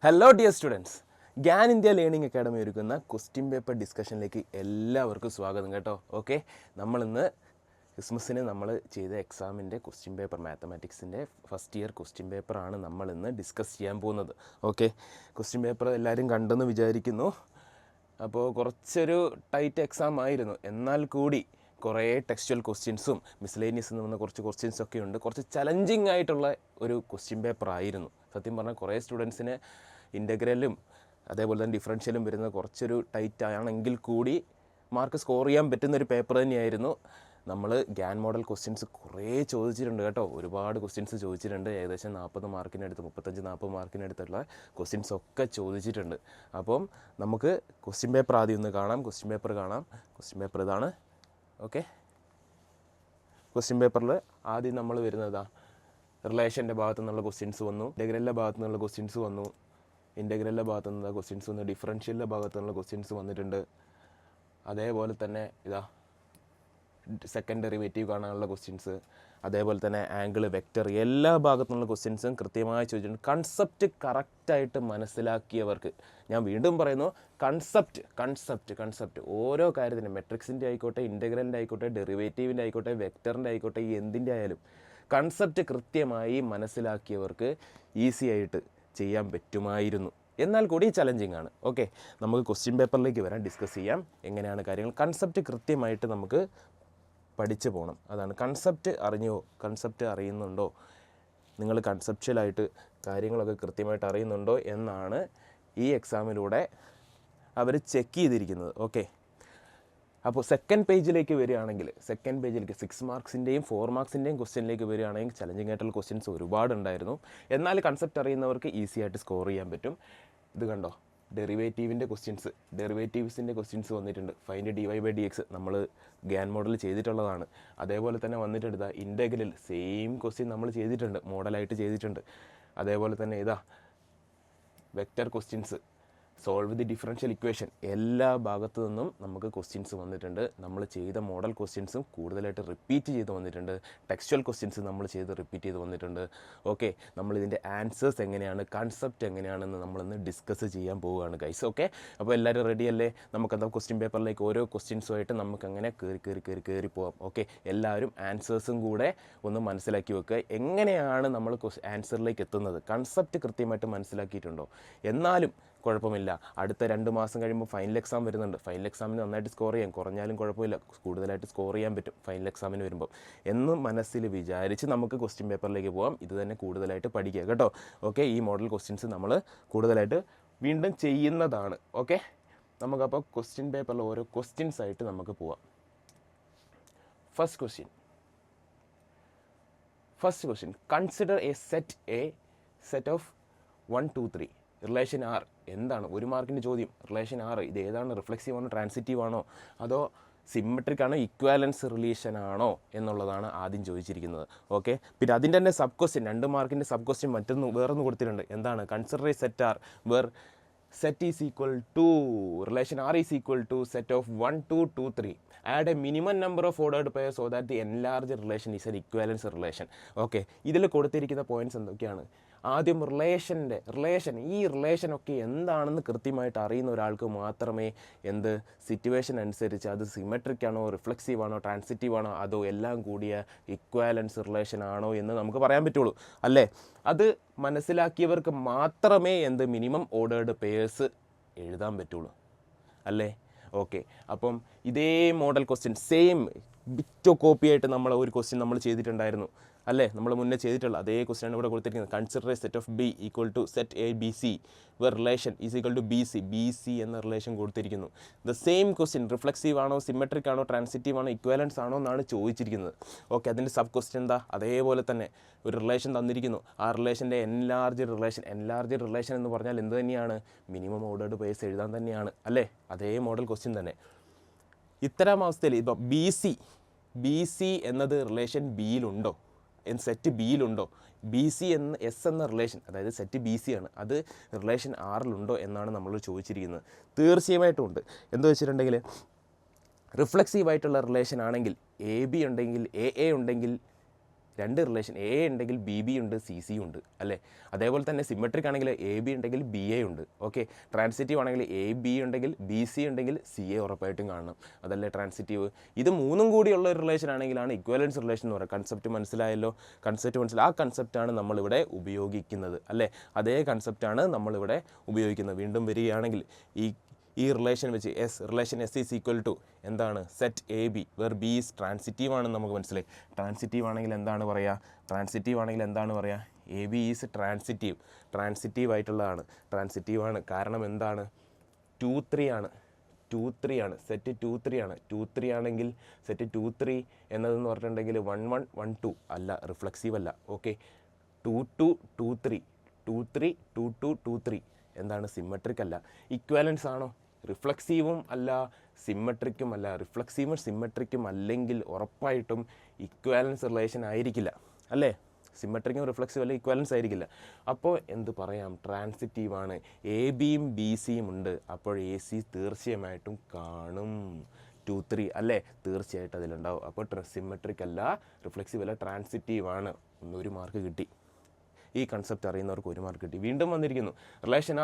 Hello dear students, Gyan India learning academy ഒരുക്കുന്ന question paper ഡിസ്കഷനിലേക്ക് എല്ലാവർക്കും സ്വാഗതം കേട്ടോ. ഓക്കെ, നമ്മളിന്ന് ക്രിസ്മസിന് നമ്മൾ ചെയ്ത എക്സാമിൻ്റെ ക്വസ്റ്റ്യൻ പേപ്പർ, മാത്തമാറ്റിക്സിൻ്റെ ഫസ്റ്റ് ഇയർ ക്വസ്റ്റ്യൻ പേപ്പറാണ് നമ്മളിന്ന് ഡിസ്കസ് ചെയ്യാൻ പോകുന്നത്. ഓക്കെ, ക്വസ്റ്റ്യൻ പേപ്പർ എല്ലാവരും കണ്ടെന്ന് വിചാരിക്കുന്നു. അപ്പോൾ കുറച്ചൊരു ടൈറ്റ് എക്സാം ആയിരുന്നു, എന്നാൽ കൂടി കുറേ ടെക്സ്ച്വൽ ക്വസ്റ്റ്യൻസും മിസ്ലേനിയസ് എന്ന് പറഞ്ഞ കുറച്ച് ക്വസ്റ്റ്യൻസൊക്കെ ഉണ്ട്. കുറച്ച് ചലഞ്ചിങ് ആയിട്ടുള്ള ഒരു ക്വസ്റ്റ്യൻ പേപ്പർ ആയിരുന്നു. സത്യം പറഞ്ഞാൽ കുറേ സ്റ്റുഡൻസിന് ഇൻ്റഗ്രലും അതേപോലെ തന്നെ ഡിഫറൻഷ്യലും വരുന്ന കുറച്ചൊരു ടൈറ്റ് ആണെങ്കിൽ കൂടി മാർക്ക് സ്കോർ ചെയ്യാൻ പറ്റുന്നൊരു പേപ്പർ തന്നെയായിരുന്നു. നമ്മൾ ഗ്യാൻ മോഡൽ ക്വസ്റ്റ്യൻസ് കുറേ ചോദിച്ചിട്ടുണ്ട് കേട്ടോ. ഒരുപാട് ക്വസ്റ്റ്യൻസ് ചോദിച്ചിട്ടുണ്ട്. ഏകദേശം 40 മാർക്കിനടുത്ത് 35-40 മാർക്കിനടുത്തുള്ള ക്വസ്റ്റ്യൻസ് ഒക്കെ ചോദിച്ചിട്ടുണ്ട്. അപ്പം നമുക്ക് ക്വസ്റ്റ്യൻ പേപ്പർ ആദ്യം ഒന്ന് കാണാം. ക്വസ്റ്റ്യൻ പേപ്പർ ഇതാണ്. ഓക്കെ, ക്വസ്റ്റ്യൻ പേപ്പറിൽ ആദ്യം നമ്മൾ വരുന്നതാണ് റിലേഷൻ്റെ ഭാഗത്തു നിന്നുള്ള ക്വസ്റ്റ്യൻസ് വന്നു, ഇൻ്റഗ്രലിൻ്റെ ഭാഗത്തു നിന്നുള്ള ക്വസ്റ്റ്യൻസ് വന്നു, ഇൻ്റഗ്രലിൻ്റെ ഭാഗത്തു നിന്നുള്ള ക്വസ്റ്റ്യൻസ് വന്നു, ഡിഫറൻഷ്യലിൻ്റെ ഭാഗത്തു നിന്നുള്ള ക്വസ്റ്റ്യൻസ് വന്നിട്ടുണ്ട്. അതേപോലെ തന്നെ സെക്കൻഡ് ഡെറിവേറ്റീവ് കാണാനുള്ള ക്വസ്റ്റ്യൻസ്, അതേപോലെ തന്നെ ആംഗിൾ, വെക്റ്റർ, എല്ലാ ഭാഗത്തു നിന്നുള്ള ക്വസ്റ്റ്യൻസും കൃത്യമായി ചോദിച്ചിട്ടുണ്ട്. കൺസെപ്റ്റ് കറക്റ്റായിട്ട് മനസ്സിലാക്കിയവർക്ക്, ഞാൻ വീണ്ടും പറയുന്നു, കൺസെപ്റ്റ് ഓരോ കാര്യത്തിനും, മെട്രിക്സിൻ്റെ ആയിക്കോട്ടെ, ഇൻ്റഗ്രലിൻ്റെ ആയിക്കോട്ടെ, ഡെറിവേറ്റീവിൻ്റെ ആയിക്കോട്ടെ, വെക്റ്ററിൻ്റെ ആയിക്കോട്ടെ, എന്തിൻ്റെ ആയാലും കൺസെപ്റ്റ് കൃത്യമായി മനസ്സിലാക്കിയവർക്ക് ഈസി ആയിട്ട് ചെയ്യാൻ പറ്റുമായിരുന്നു. എന്നാൽ കൂടി ചലഞ്ചിങ് ആണ്. ഓക്കെ, നമുക്ക് ക്വസ്റ്റ്യൻ പേപ്പറിലേക്ക് വരാൻ, ഡിസ്കസ് ചെയ്യാം എങ്ങനെയാണ് കാര്യങ്ങൾ. കൺസെപ്റ്റ് കൃത്യമായിട്ട് നമുക്ക് പഠിച്ചു പോകണം. അതാണ് കൺസെപ്റ്റ് അറിയുന്നുണ്ടോ, നിങ്ങൾ കൺസെപ്ച്വലായിട്ട് കാര്യങ്ങളൊക്കെ കൃത്യമായിട്ട് അറിയുന്നുണ്ടോ എന്നാണ് ഈ എക്സാമിലൂടെ അവർ ചെക്ക് ചെയ്തിരിക്കുന്നത്. ഓക്കെ, അപ്പോൾ സെക്കൻഡ് പേജിലേക്ക് വരികയാണെങ്കിൽ, 6 മാർക്സിൻ്റെയും 4 മാർക്സിൻ്റെയും ക്വസ്റ്റ്യനിലേക്ക് വരികയാണെങ്കിൽ ചലഞ്ചിങ് ആയിട്ടുള്ള ക്വസ്റ്റ്യൻസ് ഒരുപാടുണ്ടായിരുന്നു. എന്നാൽ കൺസെപ്റ്റ് അറിയുന്നവർക്ക് ഈസി ആയിട്ട് സ്കോർ ചെയ്യാൻ പറ്റും. ഇത് കണ്ടോ, ഡെറിവേറ്റീവ്സിൻ്റെ ക്വസ്റ്റ്യൻസ് വന്നിട്ടുണ്ട്. ഫൈൻഡ് dy/dx നമ്മൾ ഗ്യാൻ മോഡൽ ചെയ്തിട്ടുള്ളതാണ്. അതേപോലെ തന്നെ വന്നിട്ടുണ്ട് ഇൻ്റഗ്രൽ, സെയിം ക്വസ്റ്റ്യൻ നമ്മൾ ചെയ്തിട്ടുണ്ട്, മോഡലായിട്ട് ചെയ്തിട്ടുണ്ട്. അതേപോലെ തന്നെ vector questions, solve the differential equation, എല്ലാ ഭാഗത്തു നിന്നും നമുക്ക് ക്വസ്റ്റ്യൻസ് വന്നിട്ടുണ്ട്. നമ്മൾ ചെയ്ത മോഡൽ ക്വസ്റ്റ്യൻസും കൂടുതലായിട്ട് റിപ്പീറ്റ് ചെയ്ത് വന്നിട്ടുണ്ട്. ടെക്സ്ച്വൽ ക്വസ്റ്റ്യൻസ് നമ്മൾ റിപ്പീറ്റ് ചെയ്ത് വന്നിട്ടുണ്ട്. ഓക്കെ, നമ്മളിതിൻ്റെ ആൻസേഴ്സ് എങ്ങനെയാണ്, കൺസെപ്റ്റ് എങ്ങനെയാണെന്ന് നമ്മളിന്ന് ഡിസ്കസ് ചെയ്യാൻ പോവുകയാണ് ഗൈസ്. ഓക്കെ, അപ്പോൾ എല്ലാവരും റെഡി അല്ലേ? നമുക്കെന്താ ക്വസ്റ്റ്യൻ പേപ്പറിലേക്ക് ഓരോ ക്വസ്റ്റ്യൻസുമായിട്ട് നമുക്കങ്ങനെ കയറി പോകാം. ഓക്കെ, എല്ലാവരും ആൻസേഴ്സും കൂടെ ഒന്ന് മനസ്സിലാക്കി വെക്കുക. എങ്ങനെയാണ് നമ്മൾ ആൻസറിലേക്ക് എത്തുന്നത്, കൺസെപ്റ്റ് കൃത്യമായിട്ട് മനസ്സിലാക്കിയിട്ടുണ്ടോ? എന്നാലും കുഴപ്പമില്ല, അടുത്ത 2 മാസം കഴിയുമ്പോൾ ഫൈനൽ എക്സാം വരുന്നുണ്ട്. ഫൈനൽ എക്സാമിന് നന്നായിട്ട് സ്കോർ ചെയ്യാം, കുറഞ്ഞാലും കുഴപ്പമില്ല, കൂടുതലായിട്ട് സ്കോർ ചെയ്യാൻ പറ്റും ഫൈനൽ എക്സാമിന് വരുമ്പോൾ എന്ന് മനസ്സിൽ വിചാരിച്ച് നമുക്ക് ക്വസ്റ്റ്യൻ പേപ്പറിലേക്ക് പോകാം. ഇത് തന്നെ കൂടുതലായിട്ട് പഠിക്കുക കേട്ടോ. ഓക്കെ, ഈ മോഡൽ ക്വസ്റ്റ്യൻസ് നമ്മൾ കൂടുതലായിട്ട് വീണ്ടും ചെയ്യുന്നതാണ്. ഓക്കെ, നമുക്കപ്പോൾ ക്വസ്റ്റ്യൻ പേപ്പറിൽ ഓരോ ക്വസ്റ്റ്യൻസ് ആയിട്ട് നമുക്ക് പോവാം. First question, consider a set of 1, 2, 3 relation R. എന്താണ് 1 മാർക്കിൻ്റെ ചോദ്യം? റിലേഷൻ ആർ ഇത് ഏതാണ്? റിഫ്ലെക്സീവ് ആണോ, ട്രാൻസിറ്റീവ് ആണോ, അതോ സിമെട്രിക് ആണോ, ഇക്വാലൻസ് റിലേഷൻ ആണോ എന്നുള്ളതാണ് ആദ്യം ചോദിച്ചിരിക്കുന്നത്. ഓക്കെ, പിന്നെ അതിൻ്റെ തന്നെ സബ് ക്വസ്റ്റ്യൻ, 2 മാർക്കിൻ്റെ സബ് ക്വസ്റ്റ്യൻ വേറൊന്ന് കൊടുത്തിട്ടുണ്ട്. എന്താണ്? Consider a set R where set is equal to relation R is equal to set of 1, 2, 2, 3. Add a minimum number of ordered pair so that the enlarge relation is an equivalence relation. Okay, ഇതിൽ കൊടുത്തിരിക്കുന്ന points എന്തൊക്കെയാണ്? ആദ്യം ഈ റിലേഷനൊക്കെ എന്താണെന്ന് കൃത്യമായിട്ട് അറിയുന്ന ഒരാൾക്ക് മാത്രമേ സിറ്റുവേഷൻ അനുസരിച്ച് അത് സിമെട്രിക് ആണോ, റിഫ്ലെക്സീവ് ആണോ, ട്രാൻസിറ്റീവ് ആണോ, അതോ എല്ലാം കൂടിയ ഇക്വാലൻസ് റിലേഷൻ ആണോ എന്ന് നമുക്ക് പറയാൻ പറ്റുള്ളൂ അല്ലേ? അത് മനസ്സിലാക്കിയവർക്ക് മാത്രമേ മിനിമം ഓർഡേർഡ് പെയേഴ്സ് എഴുതാൻ പറ്റുള്ളൂ അല്ലേ? ഓക്കെ, അപ്പം ഇതേ മോഡൽ ക്വസ്റ്റ്യൻ സെയിം ബിറ്റോ കോപ്പി ആയിട്ട് ഒരു ക്വസ്റ്റ്യൻ നമ്മൾ ചെയ്തിട്ടുണ്ടായിരുന്നു അല്ലേ? നമ്മൾ മുന്നേ ചെയ്തിട്ടുള്ള അതേ ക്വസ്റ്റ്യനാണ് ഇവിടെ കൊടുത്തിരിക്കുന്നത്. Consider a set of B equal to set A B C where relation is equal to B C എന്ന റിലേഷൻ കൊടുത്തിരിക്കുന്നു. ദ സെയിം ക്വസ്റ്റ്യൻ റിഫ്ലെക്സീവ് ആണോ, സിമെട്രിക് ആണോ, ട്രാൻസിറ്റീവ് ആണോ, ഇക്വാലൻസ് ആണോ എന്നാണ് ചോദിച്ചിരിക്കുന്നത്. ഓക്കെ, അതിൻ്റെ സബ് ക്വസ്റ്റ്യൻ എന്താ? അതേപോലെ തന്നെ ഒരു റിലേഷൻ തന്നിരിക്കുന്നു. ആ റിലേഷൻ്റെ എൻലാർജ് റിലേഷൻ എന്ന് പറഞ്ഞാൽ എന്ത് തന്നെയാണ്? മിനിമം ഓർഡേർഡ് പെയേഴ്സ് എഴുതാൻ തന്നെയാണ് അല്ലേ? അതേ മോഡൽ ക്വസ്റ്റ്യൻ തന്നെ. ഇത്തരം അവസ്ഥയിൽ ഇപ്പോൾ ബി സി എന്നത് റിലേഷൻ ബിയിലുണ്ടോ, സെറ്റ് ബിയിലുണ്ടോ? ബി സി എന്ന റിലേഷൻ, അതായത് സെറ്റ് ബി സി ആണ്, അത് റിലേഷൻ ആറിലുണ്ടോ എന്നാണ് നമ്മൾ ചോദിച്ചിരിക്കുന്നത്. തീർച്ചയായിട്ടും ഉണ്ട്. എന്താ വെച്ചിട്ടുണ്ടെങ്കിൽ റിഫ്ലെക്സീവ് ആയിട്ടുള്ള റിലേഷൻ ആണെങ്കിൽ എ ബി ഉണ്ടെങ്കിൽ എ ഉണ്ടെങ്കിൽ രണ്ട് റിലേഷൻ എ ഉണ്ടെങ്കിൽ ബി ബി ഉണ്ട്, സി സി ഉണ്ട് അല്ലേ. അതേപോലെ തന്നെ സിമെട്രിക് ആണെങ്കിൽ എ ബി ഉണ്ടെങ്കിൽ ബി എ ഉണ്ട്. ഓക്കെ, ട്രാൻസിറ്റീവ് ആണെങ്കിൽ എ ബി ഉണ്ടെങ്കിൽ ബി സി ഉണ്ടെങ്കിൽ സി എ ഉറപ്പായിട്ടും കാണണം. അതല്ലേ ട്രാൻസിറ്റീവ്. ഇത് മൂന്നും കൂടിയുള്ള ഒരു റിലേഷൻ ആണെങ്കിലാണ് ഇക്വലൻസ് റിലേഷൻ എന്ന് പറയുക. കൺസെപ്റ്റ് മനസ്സിലായല്ലോ? ആ കൺസെപ്റ്റാണ് നമ്മളിവിടെ ഉപയോഗിക്കുന്നത് അല്ലേ. അതേ കൺസെപ്റ്റാണ് നമ്മളിവിടെ ഉപയോഗിക്കുന്നത്. വീണ്ടും വരികയാണെങ്കിൽ ഈ റിലേഷൻ വെച്ച് relation S is equal to എന്താണ്? Set A B where B is transitive ആണെന്ന് നമുക്ക് മനസ്സിലായി. ട്രാൻസിറ്റീവ് ആണെങ്കിൽ എന്താണ് പറയുക? എ ബി ഈസ് ട്രാൻസിറ്റീവ് ആയിട്ടുള്ളതാണ്. ട്രാൻസിറ്റീവാണ്. കാരണം എന്താണ്? 2 3 ആണ്. സെറ്റ് 2 3 ആണ്. 2 3 ആണെങ്കിൽ സെറ്റ് 2 3 എന്നതെന്ന് പറഞ്ഞിട്ടുണ്ടെങ്കിൽ 1 1 1 2 അല്ല, റിഫ്ലക്സീവ് അല്ല. ഓക്കെ, 2 2 2 3 2 3 2 2 2 3 എന്താണ്? സിമ്മട്രിക് അല്ല. ഇക്വാലൻസ് ആണോ? റിഫ്ലക്സീവും അല്ല, സിമ്മട്രിക്കും അല്ല. റിഫ്ലക്സീവും സിമ്മട്രിക്കും അല്ലെങ്കിൽ ഉറപ്പായിട്ടും ഇക്വാലൻസ് റിലേഷൻ ആയിരിക്കില്ല അല്ലേ. സിമ്മട്രിക്കും റിഫ്ലക്സീവ് അല്ല, ഇക്വാലൻസ് ആയിരിക്കില്ല. അപ്പോൾ എന്ത് പറയാം? ട്രാൻസിറ്റീവാണ്. എ ബിയും ബി സിയും ഉണ്ട്. അപ്പോൾ എ സി തീർച്ചയായിട്ടും കാണും. 2 3 അല്ലേ, തീർച്ചയായിട്ടും അതിലുണ്ടാവും. അപ്പോൾ സിമ്മട്രിക് അല്ല, റിഫ്ലക്സീവ് അല്ല, ട്രാൻസിറ്റീവാണ്. 1 മാർക്ക് കിട്ടി. ഈ കൺസെപ്റ്റ് അറിയുന്നവർക്ക് 1 മാർക്ക് കിട്ടി. വീണ്ടും വന്നിരിക്കുന്നു relation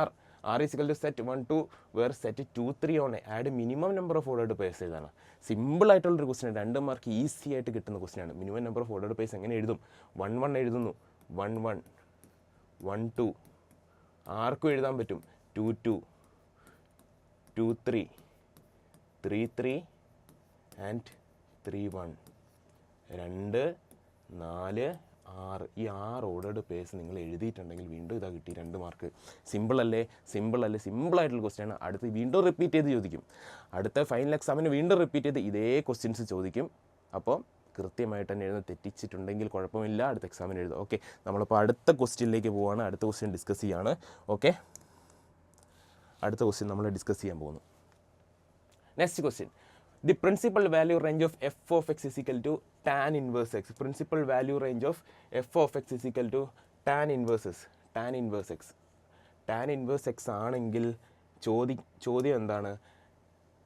R is equal to set 1 2 where set 2 3 on add minimum number of ordered pairs എഴുതാണ്. സിമ്പിൾ ആയിട്ടുള്ളൊരു ക്വസ്റ്റ്യൻ, 2 മാർക്ക് ഈസി ആയിട്ട് കിട്ടുന്ന ക്വസ്റ്റ്യനാണ്. Minimum number of ordered pairs എങ്ങനെ എഴുതും? 1 1 എഴുതുന്നു, 1 1 1 2. ആർക്കും എഴുതാൻ പറ്റും 2 2 2 3 3 3 ആൻഡ് 3 1 2 4 6. ഈ 6 ഓർഡേർഡ് പേഴ്സ് നിങ്ങൾ എഴുതിയിട്ടുണ്ടെങ്കിൽ വീണ്ടും ഇതാ കിട്ടി 2 മാർക്ക്. സിമ്പിളല്ലേ? സിമ്പിളായിട്ടുള്ള ക്വസ്റ്റ്യാണ്. അടുത്ത് വീണ്ടും റിപ്പീറ്റ് ചെയ്ത് ചോദിക്കും. അടുത്ത ഫൈനൽ എക്സാമിന് വീണ്ടും റിപ്പീറ്റ് ചെയ്ത് ഇതേ ക്വസ്റ്റ്യൻസ് ചോദിക്കും. അപ്പോൾ കൃത്യമായിട്ട് തന്നെ എഴുതുന്ന, തെറ്റിച്ചിട്ടുണ്ടെങ്കിൽ കുഴപ്പമില്ല, അടുത്ത എക്സാമിന് എഴുതും. ഓക്കെ, നമ്മളിപ്പോൾ അടുത്ത ക്വസ്റ്റ്യനിലേക്ക് പോവുകയാണ്. അടുത്ത ക്വസ്റ്റ്യൻ ഡിസ്കസ് ചെയ്യാണ്. ഓക്കെ, അടുത്ത ക്വസ്റ്റ്യൻ നമ്മൾ ഡിസ്കസ് ചെയ്യാൻ പോകുന്നു. Next question, the principal value range of f of x is equal to tan inverse x. Principal value range of f of x is equal to tan inverse x. Tan inverse x ആണെങ്കിൽ ചോദ്യം എന്താണ്?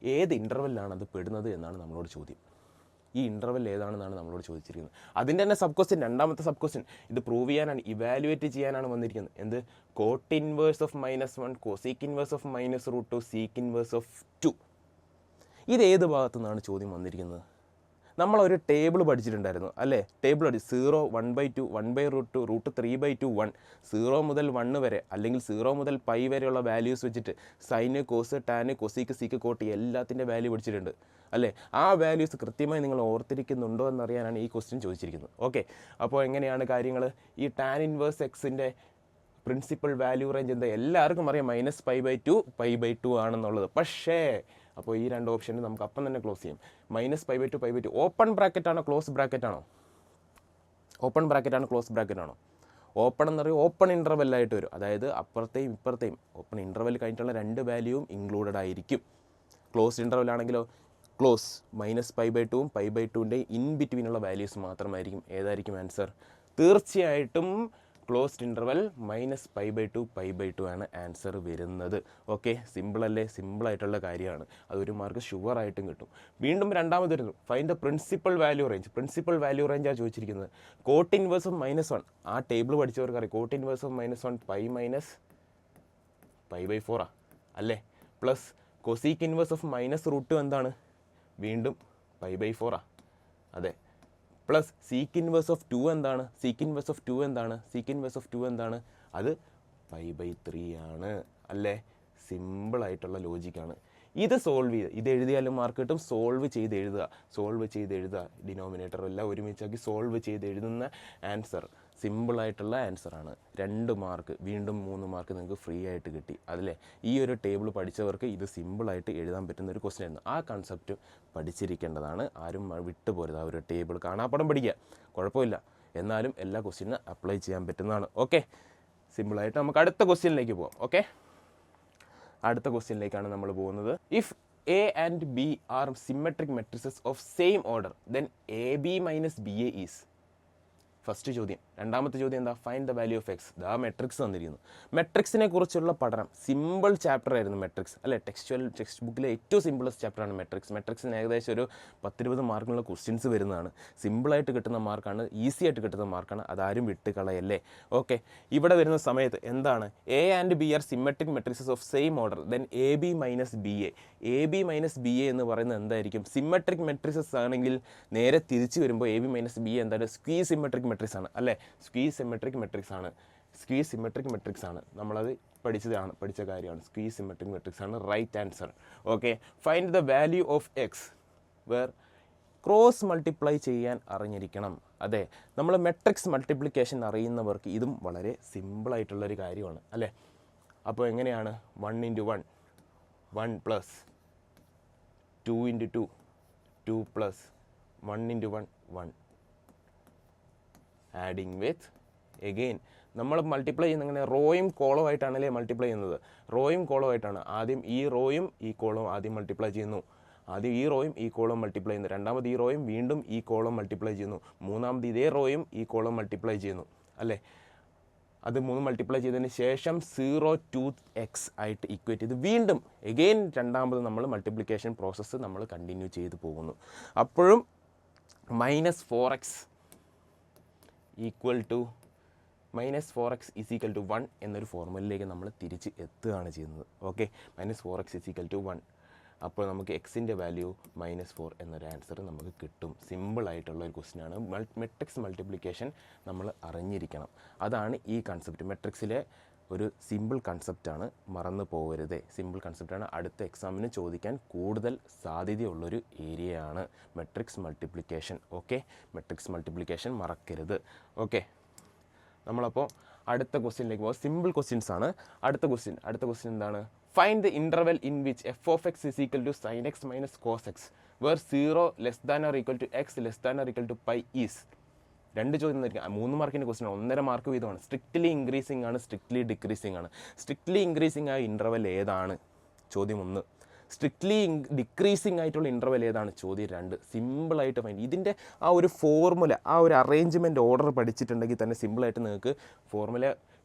ഏത് ഇൻ്റർവെല്ലാണ് അത് പെടുന്നത് എന്നാണ് നമ്മളോട് ചോദ്യം. ഈ ഇൻ്റർവെൽ ഏതാണെന്നാണ് നമ്മളോട് ചോദിച്ചിരിക്കുന്നത്. അതിൻ്റെ തന്നെ സബ് ക്വസ്റ്റ്യൻ, രണ്ടാമത്തെ സബ് ക്വസ്റ്റ്യൻ, ഇത് പ്രൂവ് ചെയ്യാനാണ്, ഇവാലുവേറ്റ് ചെയ്യാനാണ് വന്നിരിക്കുന്നത്. എന്ത്? Cot inverse of -1 cosec inverse of -√2 sec inverse of 2. ഇത് ഏത് ഭാഗത്തു നിന്നാണ് ചോദ്യം വന്നിരിക്കുന്നത്? നമ്മളൊരു ടേബിൾ പഠിച്ചിട്ടുണ്ടായിരുന്നു അല്ലേ. ടേബിൾ 0 1/2 1/√2 √3/2 1. 0 മുതൽ 1 വരെ അല്ലെങ്കിൽ 0 മുതൽ π വരെയുള്ള വാല്യൂസ് വെച്ചിട്ട് sine, cos, tan, cosec, sec, cot എല്ലാത്തിൻ്റെ വാല്യൂ പഠിച്ചിട്ടുണ്ട് അല്ലേ. ആ വാല്യൂസ് കൃത്യമായി നിങ്ങൾ ഓർത്തിരിക്കുന്നുണ്ടോ എന്നറിയാനാണ് ഈ ക്വസ്റ്റ്യൻ ചോദിച്ചിരിക്കുന്നത്. ഓക്കെ, അപ്പോൾ എങ്ങനെയാണ് കാര്യങ്ങൾ? ഈ ടാൻ ഇൻവേഴ്സ് എക്സിൻ്റെ പ്രിൻസിപ്പൽ വാല്യൂ റേഞ്ച് എന്താ? എല്ലാവർക്കും അറിയാം -π/2 π/2 ആണെന്നുള്ളത്. പക്ഷേ അപ്പോൾ ഈ 2 ഓപ്ഷന് നമുക്ക് അപ്പം തന്നെ ക്ലോസ് ചെയ്യും. -π/2 π/2 ഓപ്പൺ ബ്രാക്കറ്റ് ആണോ ക്ലോസ് ബ്രാക്കറ്റ് ആണോ? ഓപ്പൺ ബ്രാക്കറ്റ് ആണോ ക്ലോസ് ബ്രാക്കറ്റ് ആണോ? ഓപ്പൺ എന്ന് പറയുമ്പോൾ ഓപ്പൺ ഇൻ്റർവെല്ലായിട്ട് വരും. അതായത് അപ്പുറത്തെയും ഇപ്പുറത്തെയും ഓപ്പൺ ഇൻ്റർവെൽ കഴിഞ്ഞിട്ടുള്ള 2 വാല്യൂവും ഇൻക്ലൂഡഡ് ആയിരിക്കും. ക്ലോസ് ഇൻ്റർവെൽ ആണെങ്കിലോ ക്ലോസ് -π/2 π/2ൻ്റെ ഇൻ ബിറ്റ്വീനുള്ള വാല്യൂസ് മാത്രമായിരിക്കും. ഏതായിരിക്കും ആൻസർ? തീർച്ചയായിട്ടും ക്ലോസ്ഡ് ഇൻ്റർവെൽ -π/2 π/2 ആണ് ആൻസർ വരുന്നത്. ഓക്കെ, സിമ്പിളല്ലേ? സിമ്പിളായിട്ടുള്ള കാര്യമാണ്. അതൊരു മാർക്ക് ഷുവറായിട്ടും കിട്ടും. വീണ്ടും രണ്ടാമത് വരുന്നു, find the principal value range. Principal value റേഞ്ചാണ് ചോദിച്ചിരിക്കുന്നത്. കോട്ട് ഇൻവേഴ്സ് ഓഫ് -1, ആ ടേബിൾ പഠിച്ചവർക്ക് അറിയാം. കോട്ട് ഇൻവേഴ്സ് ഓഫ് -1 π/4 അല്ലേ. പ്ലസ് കൊസീക്ക് ഇൻവേഴ്സ് ഓഫ് -√2 എന്താണ്? വീണ്ടും π/4. അതെ. പ്ലസ് സീക്ക് ഇൻവേഴ്സ് ഓഫ് 2 എന്താണ്? സീക്ക് ഇൻവേഴ്സ് ഓഫ് 2 എന്താണ്? അത് π/3 ആണ് അല്ലേ. സിമ്പിളായിട്ടുള്ള ലോജിക്കാണ്. ഇത് സോൾവ് ചെയ്ത് ഇത് എഴുതിയാലും മാർക്ക് കിട്ടും. സോൾവ് ചെയ്ത് എഴുതുക ഡിനോമിനേറ്റർ എല്ലാം ഒരുമിച്ചാക്കി സോൾവ് ചെയ്ത് എഴുതുന്ന ആൻസർ സിമ്പിളായിട്ടുള്ള ആൻസറാണ്. 2 മാർക്ക്, വീണ്ടും 3 മാർക്ക് നിങ്ങൾക്ക് ഫ്രീ ആയിട്ട് കിട്ടി അതല്ലേ. ഈ ഒരു ടേബിൾ പഠിച്ചവർക്ക് ഇത് സിമ്പിളായിട്ട് എഴുതാൻ പറ്റുന്ന ഒരു ക്വസ്റ്റ്യൻ ആയിരുന്നു. ആ കൺസെപ്റ്റ് പഠിച്ചിരിക്കേണ്ടതാണ്. ആരും വിട്ടുപോരുത്. ആ ഒരു ടേബിൾ കാണാപ്പടം പഠിക്കുക, കുഴപ്പമില്ല. എന്നാലും എല്ലാ ക്വസ്റ്റ്യനും അപ്ലൈ ചെയ്യാൻ പറ്റുന്നതാണ്. ഓക്കെ, സിമ്പിളായിട്ട് നമുക്ക് അടുത്ത ക്വസ്റ്റ്യനിലേക്ക് പോകാം. ഓക്കെ, അടുത്ത ക്വസ്റ്റ്യനിലേക്കാണ് നമ്മൾ പോകുന്നത്. If A and B are symmetric matrices of same order, then AB minus BA is first ചോദ്യം. രണ്ടാമത്തെ ചോദ്യം എന്താ? Find the value of X. ദാ മെട്രിക്സ് തന്നിരിക്കുന്നു. മെട്രിക്സിനെ കുറിച്ചുള്ള പഠനം സിമ്പിൾ ചാപ്റ്റർ ആയിരുന്നു മെട്രിക്സ് അല്ലേ. ടെക്സ്റ്റ് ബുക്കിലെ ഏറ്റവും സിമ്പിളസ്റ്റ് ചാപ്റ്ററാണ് മെട്രിക്സ്. മെട്രിക്സിന് ഏകദേശം ഒരു 10-20 മാർക്കിനുള്ള ക്വസ്റ്റ്യൻസ് വരുന്നതാണ്. സിമ്പിളായിട്ട് കിട്ടുന്ന മാർക്കാണ്, ഈസി ആയിട്ട് കിട്ടുന്ന മാർക്കാണ്. അതാരും വിട്ട് കളയല്ലേ. ഓക്കെ, ഇവിടെ വരുന്ന സമയത്ത് എന്താണ്? A and B are symmetric matrices of same order, then A B minus B A. A B minus B A എന്ന് പറയുന്നത് എന്തായിരിക്കും? സിമെട്രിക് മെട്രിക്സസ് ആണെങ്കിൽ നേരെ തിരിച്ച് വരുമ്പോൾ A B minus B A എന്താണ്? സ്ക്വീ സിമെട്രിക് മെട്രിക്സ് ആണ് അല്ലേ. സ്ക്വീ സിമെട്രിക് മെട്രിക്സ് ആണ്. സ്ക്വീ സിമെട്രിക് മെട്രിക്സ് ആണ്. നമ്മളത് പഠിച്ച കാര്യമാണ്. സ്ക്വീ സിമെട്രിക് മെട്രിക്സ് ആണ് right answer. Okay, find the value of X where cross multiply ചെയ്യാൻ അറിഞ്ഞിരിക്കണം. അതെ, നമ്മൾ മെട്രിക്സ് മൾട്ടിപ്ലിക്കേഷൻ അറിയുന്നവർക്ക് ഇതും വളരെ സിമ്പിളായിട്ടുള്ളൊരു കാര്യമാണ് അല്ലേ. അപ്പോൾ എങ്ങനെയാണ്? 1 × 1 1 + 2 × 2 2 + 1 × 1 1. ആഡിങ് വിത്ത് എഗെയിൻ നമ്മൾ മൾട്ടിപ്ലൈ ചെയ്യുന്ന എങ്ങനെ? റോയും കോളവും ആയിട്ടാണല്ലേ മൾട്ടിപ്ലൈ ചെയ്യുന്നത്. റോയും കോളവും ആയിട്ടാണ്. ആദ്യം ഈ റോയും ഈ കോളവും ആദ്യം മൾട്ടിപ്ലൈ ചെയ്യുന്നു. ആദ്യം ഈ റോയും ഈ കോളം മൾട്ടിപ്ലൈ ചെയ്യുന്നു. രണ്ടാമത് ഈ റോയും വീണ്ടും ഈ കോളം മൾട്ടിപ്ലൈ ചെയ്യുന്നു. മൂന്നാമത് ഇതേ റോയും ഈ കോളം മൾട്ടിപ്ലൈ ചെയ്യുന്നു അല്ലേ. അത് 3 മൾട്ടിപ്ലൈ ചെയ്തതിന് ശേഷം 0 to x ആയിട്ട് ഇക്വേറ്റ് ചെയ്ത് വീണ്ടും എഗെയിൻ രണ്ടാമത് നമ്മൾ മൾട്ടിപ്ലിക്കേഷൻ പ്രോസസ്സ് നമ്മൾ കണ്ടിന്യൂ ചെയ്ത് പോകുന്നു. അപ്പോഴും -4x = 1 എന്നൊരു ഫോർമുലയിലേക്ക് നമ്മൾ തിരിച്ച് എത്തുകയാണ് ചെയ്യുന്നത്. Okay, -4x = 1. അപ്പോൾ നമുക്ക് എക്സിൻ്റെ വാല്യൂ -4 എന്നൊരു ആൻസർ നമുക്ക് കിട്ടും. സിമ്പിളായിട്ടുള്ള ഒരു ക്വസ്റ്റ്യനാണ്. മെട്രിക്സ് മൾട്ടിപ്ലിക്കേഷൻ നമ്മൾ അറിഞ്ഞിരിക്കണം. അതാണ് ഈ കൺസെപ്റ്റ്. മെട്രിക്സിലെ ഒരു സിമ്പിൾ കൺസെപ്റ്റാണ്, മറന്നു പോകരുതേ. സിമ്പിൾ കൺസെപ്റ്റാണ്. അടുത്ത എക്സാമിന് ചോദിക്കാൻ കൂടുതൽ സാധ്യതയുള്ളൊരു ഏരിയയാണ് matrix multiplication. Okay, matrix multiplication മറക്കരുത്. ഓക്കെ, നമ്മളപ്പോൾ അടുത്ത ക്വസ്റ്റ്യനിലേക്ക് പോകാം. സിമ്പിൾ ക്വസ്റ്റ്യൻസ് ആണ്. അടുത്ത ക്വസ്റ്റ്യൻ എന്താണ്? Find the interval in which f of x is equal to sin x minus cos x where 0 less than or equal to x less than or equal to pi is. 2 ചോദ്യം തന്നിരിക്കുക. 3 മാർക്കിൻ്റെ question, 1.5 mark വീതമാണ്. Strictly increasing ആണ്, strictly decreasing ആണ്. Strictly increasing ആയ interval ഏതാണ്? ചോദ്യം 1. Strictly decreasing ആയിട്ടുള്ള interval ഏതാണ്? ചോദ്യം 2. സിമ്പിളായിട്ട് ഫൈൻഡ്. ഇതിൻ്റെ ആ ഒരു ഫോർമുല, ആ ഒരു അറേഞ്ച്മെൻറ്റ് ഓർഡർ പഠിച്ചിട്ടുണ്ടെങ്കിൽ തന്നെ സിമ്പിളായിട്ട് നിങ്ങൾക്ക് ഫോർമുല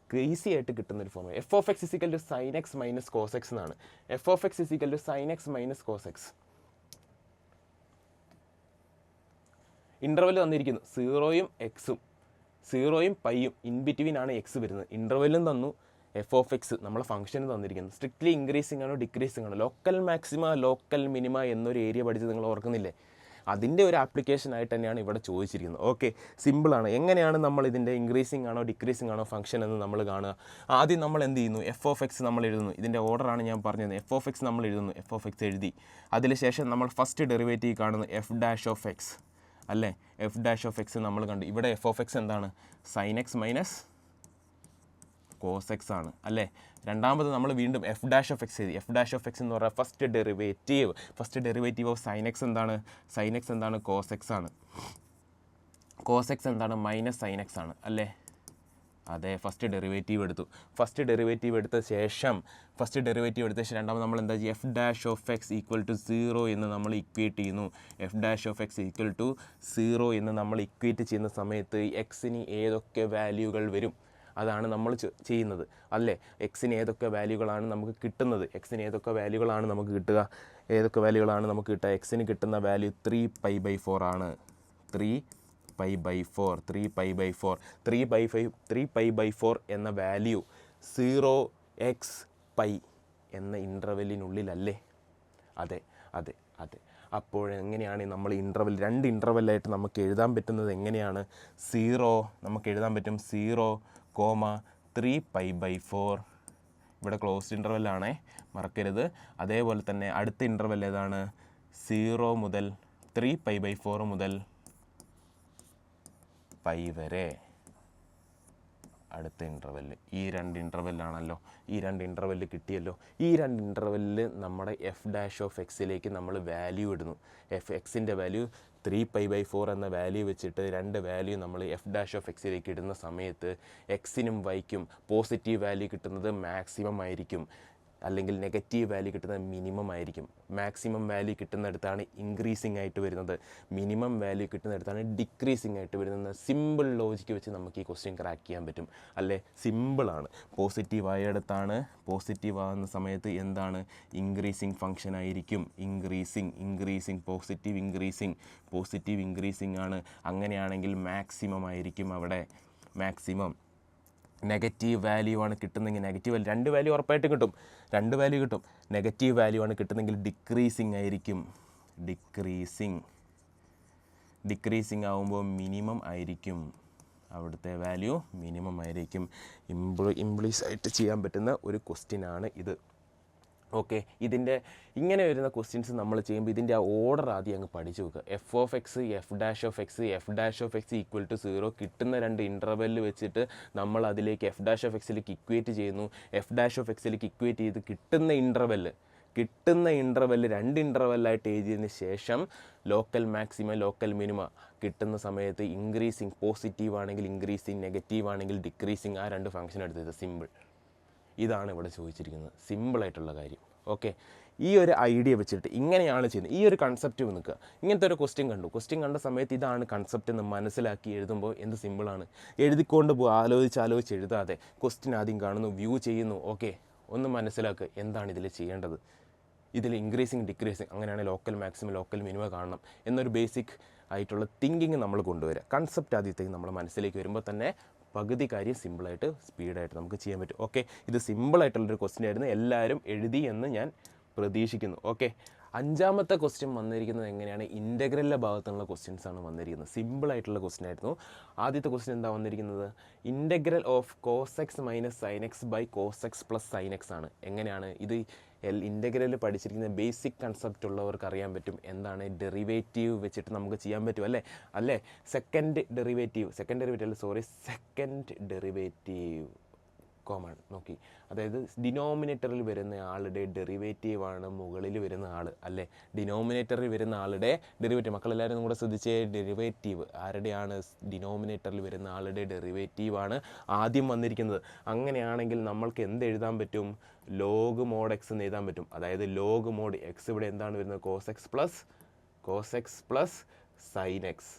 ഈസി ആയിട്ട് കിട്ടുന്നൊരു formula. f of x = sin x minus cos x എന്നാണ്. f of x = sin x minus cos x. Interval തന്നിരിക്കുന്നു 0 x 0 പൈയും ഇൻ ബിറ്റ്വീൻ ആണ് എക്സ് വരുന്നത്. ഇൻ്റർവെല്ലും തന്നു, f of x നമ്മളെ ഫംഗ്ഷന് തന്നിരിക്കുന്നത്. സ്ട്രിക്റ്റ്ലി ഇൻക്രീസിംഗ് ആണോ ഡിക്രീസിംഗ് ആണോ? ലോക്കൽ മാക്സിമ ലോക്കൽ മിനിമ എന്നൊരു ഏരിയ പഠിച്ചത് നിങ്ങൾ ഓർക്കുന്നില്ലേ? അതിൻ്റെ ഒരു ആപ്ലിക്കേഷൻ ആയിട്ട് തന്നെയാണ് ഇവിടെ ചോദിച്ചിരിക്കുന്നത്. ഓക്കെ, സിമ്പിളാണ്. എങ്ങനെയാണ് നമ്മൾ ഇതിൻ്റെ ഇൻക്രീസിംഗ് ആണോ ഡിക്രീസിംഗ് ആണോ ഫംഗ്ഷൻ എന്ന് നമ്മൾ കാണുക? ആദ്യം നമ്മൾ എന്ത് ചെയ്യുന്നു? f of x നമ്മൾ എഴുതുന്നു. ഇതിൻ്റെ ഓർഡറാണ് ഞാൻ പറഞ്ഞത്. f of x നമ്മൾ എഴുതുന്നു. f of x എഴുതി. അതിനുശേഷം നമ്മൾ ഫസ്റ്റ് ഡെറിവേറ്റീവ് കാണുന്നു f' of x അല്ലേ. f' of x നമ്മൾ കണ്ടു. ഇവിടെ f of x എന്താണ്? sin x minus cos x ആണ് അല്ലേ. രണ്ടാമത് നമ്മൾ വീണ്ടും f' of x എഴുതി. f' of x എന്ന് പറഞ്ഞാൽ first derivative of sin x എന്താണ്? sin x എന്താണ്? cos x ആണ്. cos x എന്താണ്? -sin x ആണ് അല്ലേ. അതെ, ഫസ്റ്റ് ഡെറിവേറ്റീവ് എടുത്തു. ഫസ്റ്റ് ഡെറിവേറ്റീവ് എടുത്ത ശേഷം രണ്ടാമത് നമ്മൾ എന്താ ചെയ്യുക? f' of x = 0 എന്ന് നമ്മൾ ഇക്വേറ്റ് ചെയ്യുന്നു. f' of x = 0 എന്ന് നമ്മൾ ഇക്വേറ്റ് ചെയ്യുന്ന സമയത്ത് എക്സിന് ഏതൊക്കെ വാല്യൂകൾ വരും? അതാണ് നമ്മൾ ചെയ്യുന്നത് അല്ലേ. എക്സിന് ഏതൊക്കെ വാല്യൂകളാണ് നമുക്ക് കിട്ടുന്നത്? ഏതൊക്കെ വാല്യൂകളാണ് നമുക്ക് കിട്ടുക? എക്സിന് കിട്ടുന്ന വാല്യൂ 3π/4 ആണ്. 3π/4 3π/4 എന്ന വാല്യൂ 0x π എന്ന ഇൻ്റർവെല്ലിനുള്ളിലല്ലേ? അതെ. അപ്പോൾ എങ്ങനെയാണ് നമ്മൾ ഇൻ്റർവെൽ, 2 ഇൻ്റർവെല്ലായിട്ട് നമുക്ക് എഴുതാൻ പറ്റുന്നത് എങ്ങനെയാണ്? 0 നമുക്ക് എഴുതാൻ പറ്റും 0, 3π/4. ഇവിടെ ക്ലോസ്ഡ് ഇൻ്റർവെല്ലാണേ, മറക്കരുത്. അതേപോലെ തന്നെ അടുത്ത ഇൻ്റർവെൽ ഏതാണ്? 0 മുതൽ 3π/4 മുതൽ π വരെ അടുത്ത ഇൻ്റർവെല്ല്. ഈ 2 ഇൻ്റർവെല്ലാണല്ലോ. ഈ 2 ഇൻ്റർവെല്ല് കിട്ടിയല്ലോ. ഈ 2 ഇൻ്റർവെല്ലിൽ നമ്മുടെ f' of xയിലേക്ക് നമ്മൾ വാല്യൂ ഇടുന്നു. എക്സിൻ്റെ വാല്യൂ 3π/4 എന്ന വാല്യൂ വെച്ചിട്ട് 2 വാല്യൂ നമ്മൾ f' of xയിലേക്ക് ഇടുന്ന സമയത്ത് എക്സിനും വൈക്കും പോസിറ്റീവ് വാല്യൂ കിട്ടുന്നത് മാക്സിമം ആയിരിക്കും. അല്ലെങ്കിൽ നെഗറ്റീവ് വാല്യൂ കിട്ടുന്നത് മിനിമം ആയിരിക്കും. മാക്സിമം വാല്യൂ കിട്ടുന്നിടത്താണ് ഇൻക്രീസിങ് ആയിട്ട് വരുന്നത്, മിനിമം വാല്യൂ കിട്ടുന്നിടത്താണ് ഡിക്രീസിങ് ആയിട്ട് വരുന്നത്. സിമ്പിൾ ലോജിക്ക് വെച്ച് നമുക്ക് ഈ ക്വസ്റ്റ്യൻ ക്രാക്ക് ചെയ്യാൻ പറ്റും അല്ലേ? സിമ്പിളാണ്. പോസിറ്റീവ് ആയിടത്താണ്, പോസിറ്റീവ് ആകുന്ന സമയത്ത് എന്താണ്? ഇൻക്രീസിങ് ഫംഗ്ഷൻ ആയിരിക്കും. ഇൻക്രീസിങ് പോസിറ്റീവ് ഇൻക്രീസിങ് ആണ്. അങ്ങനെയാണെങ്കിൽ മാക്സിമം ആയിരിക്കും അവിടെ. മാക്സിമം നെഗറ്റീവ് വാല്യൂ ആണ് കിട്ടുന്നെങ്കിൽ, നെഗറ്റീവ് വാല്യൂ 2 വാല്യൂ ഉറപ്പായിട്ടും കിട്ടും, 2 വാല്യൂ കിട്ടും. നെഗറ്റീവ് വാല്യൂ ആണ് കിട്ടുന്നെങ്കിൽ ഡിക്രീസിങ് ആയിരിക്കും. ഡിക്രീസിങ് ആകുമ്പോൾ മിനിമം ആയിരിക്കും, അവിടുത്തെ വാല്യൂ മിനിമം ആയിരിക്കും. ഇംപ്ലീസ് ആയിട്ട് ചെയ്യാൻ പറ്റുന്ന ഒരു ക്വസ്റ്റ്യൻ ആണ് ഇത്. ഓക്കെ, ഇതിൻ്റെ ഇങ്ങനെ വരുന്ന ക്വസ്റ്റ്യൻസ് നമ്മൾ ചെയ്യുമ്പോൾ ഇതിൻ്റെ ആ ഓർഡർ ആദ്യം അങ്ങ് പഠിച്ചു വെക്കുക. F of X, F dash of X equal to 0 കിട്ടുന്ന 2 ഇൻ്റർവെല്ലിൽ വെച്ചിട്ട് നമ്മൾ അതിലേക്ക് എഫ് ഡാഷ് ഓഫ് എക്സിലേക്ക് ഇക്വേറ്റ് ചെയ്യുന്നു. എഫ് ഡാഷ് ഓഫ് എക്സിലേക്ക് ഇക്വേറ്റ് ചെയ്ത് കിട്ടുന്ന ഇൻ്റർവെല്ല് 2 ഇൻ്റർവെല്ലായിട്ട് എഴുതിയതിന് ശേഷം ലോക്കൽ മാക്സിമം ലോക്കൽ മിനിമ കിട്ടുന്ന സമയത്ത് ഇൻക്രീസിങ്, പോസിറ്റീവ് ആണെങ്കിൽ ഇൻക്രീസിങ്, നെഗറ്റീവ് ആണെങ്കിൽ ഡിക്രീസിങ്, ആ 2 ഫംഗ്ഷൻ എടുത്തത്. സിമ്പിൾ. ഇതാണ് ഇവിടെ ചോദിച്ചിരിക്കുന്നത്, സിമ്പിളായിട്ടുള്ള കാര്യം. ഓക്കെ, ഈ ഒരു ഐഡിയ വെച്ചിട്ട് ഇങ്ങനെയാണ് ചെയ്യുന്നത്. ഈ ഒരു കൺസെപ്റ്റ് നിൽക്കുക. ഇങ്ങനത്തെ ഒരു ക്വസ്റ്റ്യൻ കണ്ട സമയത്ത് ഇതാണ് കൺസെപ്റ്റ് എന്ന് മനസ്സിലാക്കി എഴുതുമ്പോൾ എന്ത് സിമ്പിളാണ്. എഴുതിക്കൊണ്ട് പോകുക, ആലോചിച്ച് എഴുതാതെ ക്വസ്റ്റ്യൻ ആദ്യം കാണുന്നു, വ്യൂ ചെയ്യുന്നു. ഓക്കെ, ഒന്ന് മനസ്സിലാക്കുക എന്താണ് ഇതിൽ ചെയ്യേണ്ടത്. ഇതിൽ ഇൻക്രീസിങ്, ഡിക്രീസിങ്, അങ്ങനെയാണ് ലോക്കൽ മാക്സിമം ലോക്കൽ മിനിമം കാണണം എന്നൊരു ബേസിക് ആയിട്ടുള്ള തിങ്കിങ് നമ്മൾ കൊണ്ടുവരിക. കൺസെപ്റ്റ് ആദ്യത്തേക്ക് നമ്മുടെ മനസ്സിലേക്ക് വരുമ്പോൾ തന്നെ പകുതി കാര്യം സിമ്പിളായിട്ട് സ്പീഡായിട്ട് നമുക്ക് ചെയ്യാൻ പറ്റും. ഓക്കെ, ഇത് സിമ്പിളായിട്ടുള്ളൊരു ക്വസ്റ്റ്യൻ ആയിരുന്നു, എല്ലാവരും എഴുതി എന്ന് ഞാൻ പ്രതീക്ഷിക്കുന്നു. ഓക്കെ, 5ാമത്തെ ക്വസ്റ്റ്യൻ വന്നിരിക്കുന്നത് എങ്ങനെയാണ്? ഇൻ്റഗ്രലിൻ്റെ ഭാഗത്തുള്ള ക്വസ്റ്റ്യൻസ് ആണ് വന്നിരിക്കുന്നത്. സിമ്പിളായിട്ടുള്ള ക്വസ്റ്റ്യൻ ആയിരുന്നു. ആദ്യത്തെ ക്വസ്റ്റ്യൻ എന്താ വന്നിരിക്കുന്നത്? Integral of cos X minus sine X by cos X plus sine X ആണ്. എങ്ങനെയാണ് ഇത്? ഇൻ്റഗ്രൽ പഠിച്ചിരിക്കുന്ന ബേസിക് കൺസെപ്റ്റ് ഉള്ളവർക്ക് അറിയാൻ പറ്റും എന്താണ് ഡെറിവേറ്റീവ് വെച്ചിട്ട് നമുക്ക് ചെയ്യാൻ പറ്റും അല്ലേ? സെക്കൻഡ് ഡെറിവേറ്റീവ് കോമൺ നോക്കി, അതായത് ഡിനോമിനേറ്ററിൽ വരുന്ന ആളുടെ ഡെറിവേറ്റീവ് ആണ് മുകളിൽ വരുന്ന ആൾ അല്ലേ? ഡിനോമിനേറ്ററിൽ വരുന്ന ആളുടെ ഡെറിവേറ്റീവ്, മക്കളെല്ലാവരും കൂടെ ശ്രദ്ധിച്ചേ. ഡെറിവേറ്റീവ് ആരുടെയാണ്? ഡിനോമിനേറ്ററിൽ വരുന്ന ആളുടെ ഡെറിവേറ്റീവ് ആണ് ആദ്യം വന്നിരിക്കുന്നത്. അങ്ങനെയാണെങ്കിൽ നമ്മൾക്ക് എന്ത് എഴുതാൻ പറ്റും? ലോഗ് മോഡ് എക്സ് എന്ന് എഴുതാൻ പറ്റും. അതായത് ലോഗ് മോഡ് എക്സ് ഇവിടെ എന്താണ് വരുന്നത്? Cos X plus sine X,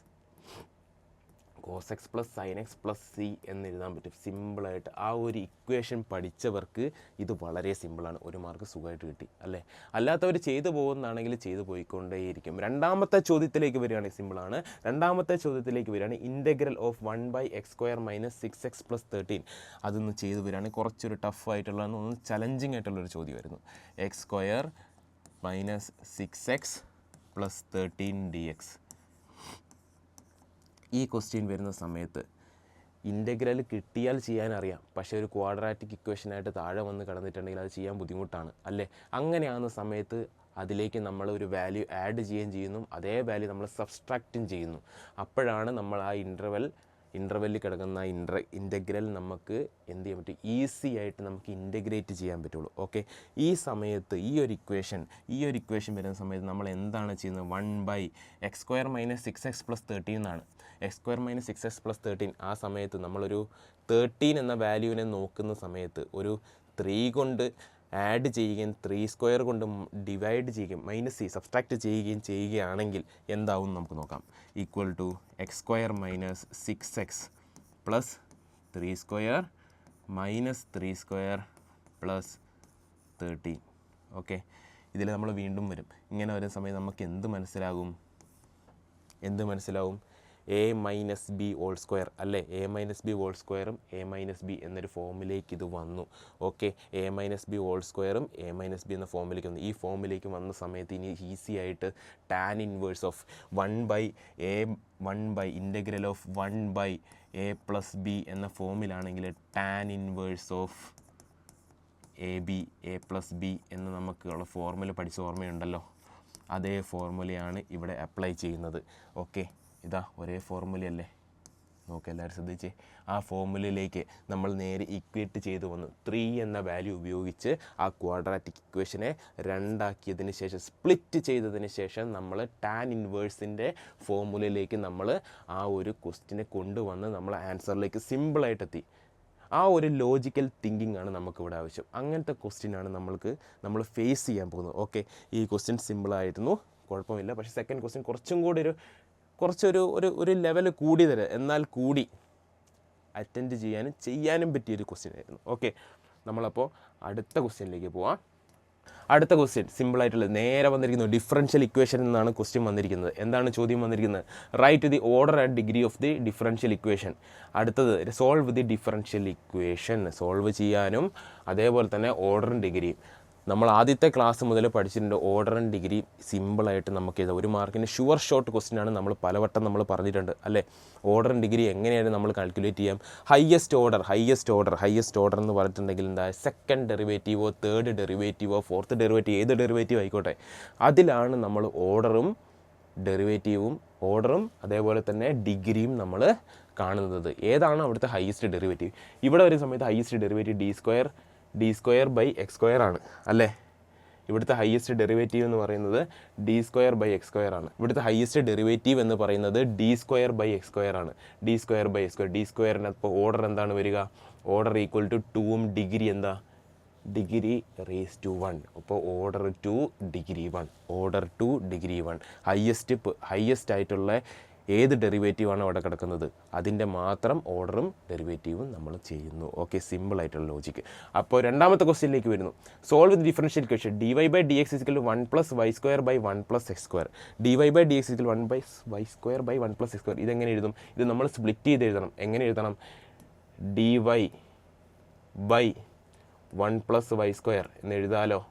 cos X plus sine X plus C എന്ന് എഴുതാൻ പറ്റും സിമ്പിളായിട്ട്. ആ ഒരു ഇക്വേഷൻ പഠിച്ചവർക്ക് ഇത് വളരെ സിമ്പിളാണ്, 1 മാർക്ക് സുഖമായിട്ട് കിട്ടി അല്ലേ? അല്ലാത്തവർ ചെയ്തു പോകുന്നതാണെങ്കിൽ ചെയ്തു പോയിക്കൊണ്ടേയിരിക്കും. 2ാമത്തെ ചോദ്യത്തിലേക്ക് വരികയാണെങ്കിൽ സിമ്പിളാണ്. 2ാമത്തെ ചോദ്യത്തിലേക്ക് വരികയാണെങ്കിൽ integral of 1/x² minus 6x plus 13 അതൊന്ന് ചെയ്തു വരികയാണെങ്കിൽ കുറച്ചൊരു ടഫായിട്ടുള്ള, ഒന്ന് ചലഞ്ചിങ് ആയിട്ടുള്ളൊരു ചോദ്യമായിരുന്നു. x² minus 6x plus 13 dx. ഈ ക്വസ്റ്റ്യൻ വരുന്ന സമയത്ത് ഇൻ്റഗ്രൽ കിട്ടിയാൽ ചെയ്യാനറിയാം, പക്ഷേ ഒരു ക്വാഡ്രാറ്റിക് ഇക്വേഷനായിട്ട് താഴെ വന്ന് കിടന്നിട്ടുണ്ടെങ്കിൽ അത് ചെയ്യാൻ ബുദ്ധിമുട്ടാണ് അല്ലേ? അങ്ങനെയാകുന്ന സമയത്ത് അതിലേക്ക് നമ്മൾ ഒരു വാല്യൂ ആഡ് ചെയ്യുകയും ചെയ്യുന്നു, അതേ വാല്യൂ നമ്മൾ സബ്സ്ട്രാക്റ്റും ചെയ്യുന്നു. അപ്പോഴാണ് നമ്മൾ ആ ഇൻ്റർവെല്ലിൽ കിടക്കുന്ന ഇൻ്റഗ്രൽ നമുക്ക് എന്ത് ചെയ്യാൻ പറ്റും? ഈസി ആയിട്ട് നമുക്ക് ഇൻ്റഗ്രേറ്റ് ചെയ്യാൻ പറ്റുള്ളൂ. ഓക്കെ, ഈ സമയത്ത് ഈ ഒരു ഇക്വേഷൻ വരുന്ന സമയത്ത് നമ്മൾ എന്താണ് ചെയ്യുന്നത്? 1/x² മൈനസ് 6x പ്ലസ് 13 എന്നാണ്. x² minus 6x plus 13. ആ സമയത്ത് നമ്മളൊരു 13 എന്ന വാല്യൂവിനെ നോക്കുന്ന സമയത്ത് ഒരു 3 കൊണ്ട് ആഡ് ചെയ്യുകയും 3² കൊണ്ട് ഡിവൈഡ് ചെയ്യുകയും -c സബ്സ്ട്രാക്റ്റ് ചെയ്യുകയാണെങ്കിൽ എന്താവും നമുക്ക് നോക്കാം. Equal to x² minus 6x plus 3² minus 3² plus 13. Okay, ഇതിൽ നമ്മൾ വീണ്ടും വരും. ഇങ്ങനെ വരുന്ന സമയത്ത് നമുക്ക് എന്ത് മനസ്സിലാവും? a minus B whole square അല്ലേ? a മൈനസ് ബി ഹോൾ സ്ക്വയറും a മൈനസ് ബി എന്നൊരു ഫോമിലേക്ക് ഇത് വന്നു. Okay, a minus B whole സ്ക്വയറും a മൈനസ് ബി എന്ന ഫോമിലേക്ക് വന്നു. ഈ ഫോമിലേക്ക് വന്ന സമയത്ത് ഇനി ഈസി ആയിട്ട് tan inverse of 1/a integral of 1/a plus B എന്ന ഫോമിലാണെങ്കിൽ tan inverse of A plus B എന്ന് നമുക്കുള്ള ഫോർമുല പഠിച്ച ഓർമ്മയുണ്ടല്ലോ, അതേ ഫോർമുലയാണ് ഇവിടെ അപ്ലൈ ചെയ്യുന്നത്. ഓക്കെ, ഇതാ ഒരേ ഫോർമുലയല്ലേ? നോക്ക്, എല്ലാവരും ശ്രദ്ധിച്ചേ. ആ ഫോർമുലയിലേക്ക് നമ്മൾ നേരെ ഇക്വേറ്റ് ചെയ്ത് വന്നു. 3 എന്ന വാല്യൂ ഉപയോഗിച്ച് ആ ക്വാഡ്രാറ്റിക് ഇക്വേഷനെ 2 ആക്കിയതിന് ശേഷം സ്പ്ലിറ്റ് ചെയ്തതിന് ശേഷം നമ്മൾ ടാൻ ഇൻവേഴ്സിൻ്റെ ഫോർമുലയിലേക്ക് നമ്മൾ ആ ഒരു ക്വസ്റ്റിനെ കൊണ്ടുവന്ന് നമ്മൾ ആൻസറിലേക്ക് സിമ്പിളായിട്ട് എത്തി. ആ ഒരു ലോജിക്കൽ തിങ്കിങ് ആണ് നമുക്കിവിടെ ആവശ്യം. അങ്ങനത്തെ ക്വസ്റ്റ്യനാണ് നമ്മൾ ഫേസ് ചെയ്യാൻ പോകുന്നത്. ഓക്കെ, ഈ ക്വസ്റ്റ്യൻ സിമ്പിളായിരുന്നു, കുഴപ്പമില്ല. പക്ഷേ സെക്കൻഡ് ക്വസ്റ്റ്യൻ കുറച്ചും കൂടി ഒരു ലെവൽ കൂടി തരാം, എന്നാൽ കൂടി അറ്റൻഡ് ചെയ്യാനും പറ്റിയൊരു ക്വസ്റ്റ്യൻ ആയിരുന്നു. ഓക്കെ, നമ്മളപ്പോൾ അടുത്ത ക്വസ്റ്റ്യനിലേക്ക് പോവാം. അടുത്ത ക്വസ്റ്റ്യൻ സിമ്പിളായിട്ടുള്ളത് നേരെ വന്നിരിക്കുന്നത് ഡിഫറൻഷ്യൽ ഇക്വേഷൻ എന്നാണ് ക്വസ്റ്റ്യൻ വന്നിരിക്കുന്നത്. എന്താണ് ചോദ്യം വന്നിരിക്കുന്നത്? Write the order and degree of the differential equation. അടുത്തത് solve the differential equation. Solve ചെയ്യാനും അതേപോലെ തന്നെ ഓർഡറും ഡിഗ്രിയും. നമ്മൾ ആദ്യത്തെ ക്ലാസ് മുതൽ പഠിച്ചിട്ടുണ്ട് ഓർഡർ ആൻഡ് ഡിഗ്രി സിമ്പിളായിട്ട് നമുക്ക് എഴുതാം. ഒരു മാർക്കിന് ഷുവർ ഷോട്ട് ക്വസ്റ്റ്യനാണ്, നമ്മൾ പലവട്ടം നമ്മൾ പറഞ്ഞിട്ടുണ്ട് അല്ലേ. ഓർഡർ ആൻഡ് ഡിഗ്രി എങ്ങനെയാണ് നമ്മൾ കാൽക്കുലേറ്റ് ചെയ്യാം? ഹയ്യസ്റ്റ് ഓർഡർ എന്ന് പറഞ്ഞിട്ടുണ്ടെങ്കിൽ എന്താ, സെക്കൻഡ് ഡെറിവേറ്റീവോ തേർഡ് ഡെറിവേറ്റീവോ ഫോർത്ത് ഡെറിവേറ്റീവ്, ഏത് ഡെറിവേറ്റീവ് ആയിക്കോട്ടെ, അതിലാണ് നമ്മൾ ഓർഡറും അതേപോലെ തന്നെ ഡിഗ്രിയും നമ്മൾ കാണുന്നത്. ഏതാണ് അവിടുത്തെ ഹയ്യസ്റ്റ് ഡെറിവേറ്റീവ്? ഇവിടെ വരുന്ന സമയത്ത് highest derivative d square by x square ആണ് അല്ലേ. ഇവിടുത്തെ ഹയ്യസ്റ്റ് ഡെറിവേറ്റീവ് എന്ന് പറയുന്നത് d square by x square ആണ്. ഇവിടുത്തെ ഹയ്യസ്റ്റ് ഡെറിവേറ്റീവ് എന്ന് പറയുന്നത് d square by x square ആണ്. ഡി സ്ക്വയറിനപ്പോൾ ഓർഡർ എന്താണ് വരിക? ഓർഡർ ഈക്വൽ ടു 2ഉം ഡിഗ്രി എന്താ? Degree raise to 1. അപ്പോൾ ഓർഡർ 2 ഡിഗ്രി 1 ഹയ്യസ്റ്റ് ആയിട്ടുള്ള ഏത് ഡെറിവേറ്റീവാണ് അവിടെ കിടക്കുന്നത് അതിൻ്റെ മാത്രം ഓർഡറും ഡെറിവേറ്റീവും നമ്മൾ ചെയ്യുന്നു. ഓക്കെ, സിമ്പിളായിട്ടുള്ള ലോജിക്ക്. അപ്പോൾ രണ്ടാമത്തെ ക്വസ്റ്റ്യനിലേക്ക് വരുന്നു. Solve the differential equation dy by dx equal to 1 plus Y square by 1 plus X square. dy by dx equal 1 by y square by 1 plus X square. ഇതെങ്ങനെ എഴുതും? ഇത് നമ്മൾ സ്പ്ലിറ്റ് ചെയ്ത് എഴുതണം. എങ്ങനെ എഴുതണം? dy by 1 plus Y square എന്ന് എഴുതാലോ.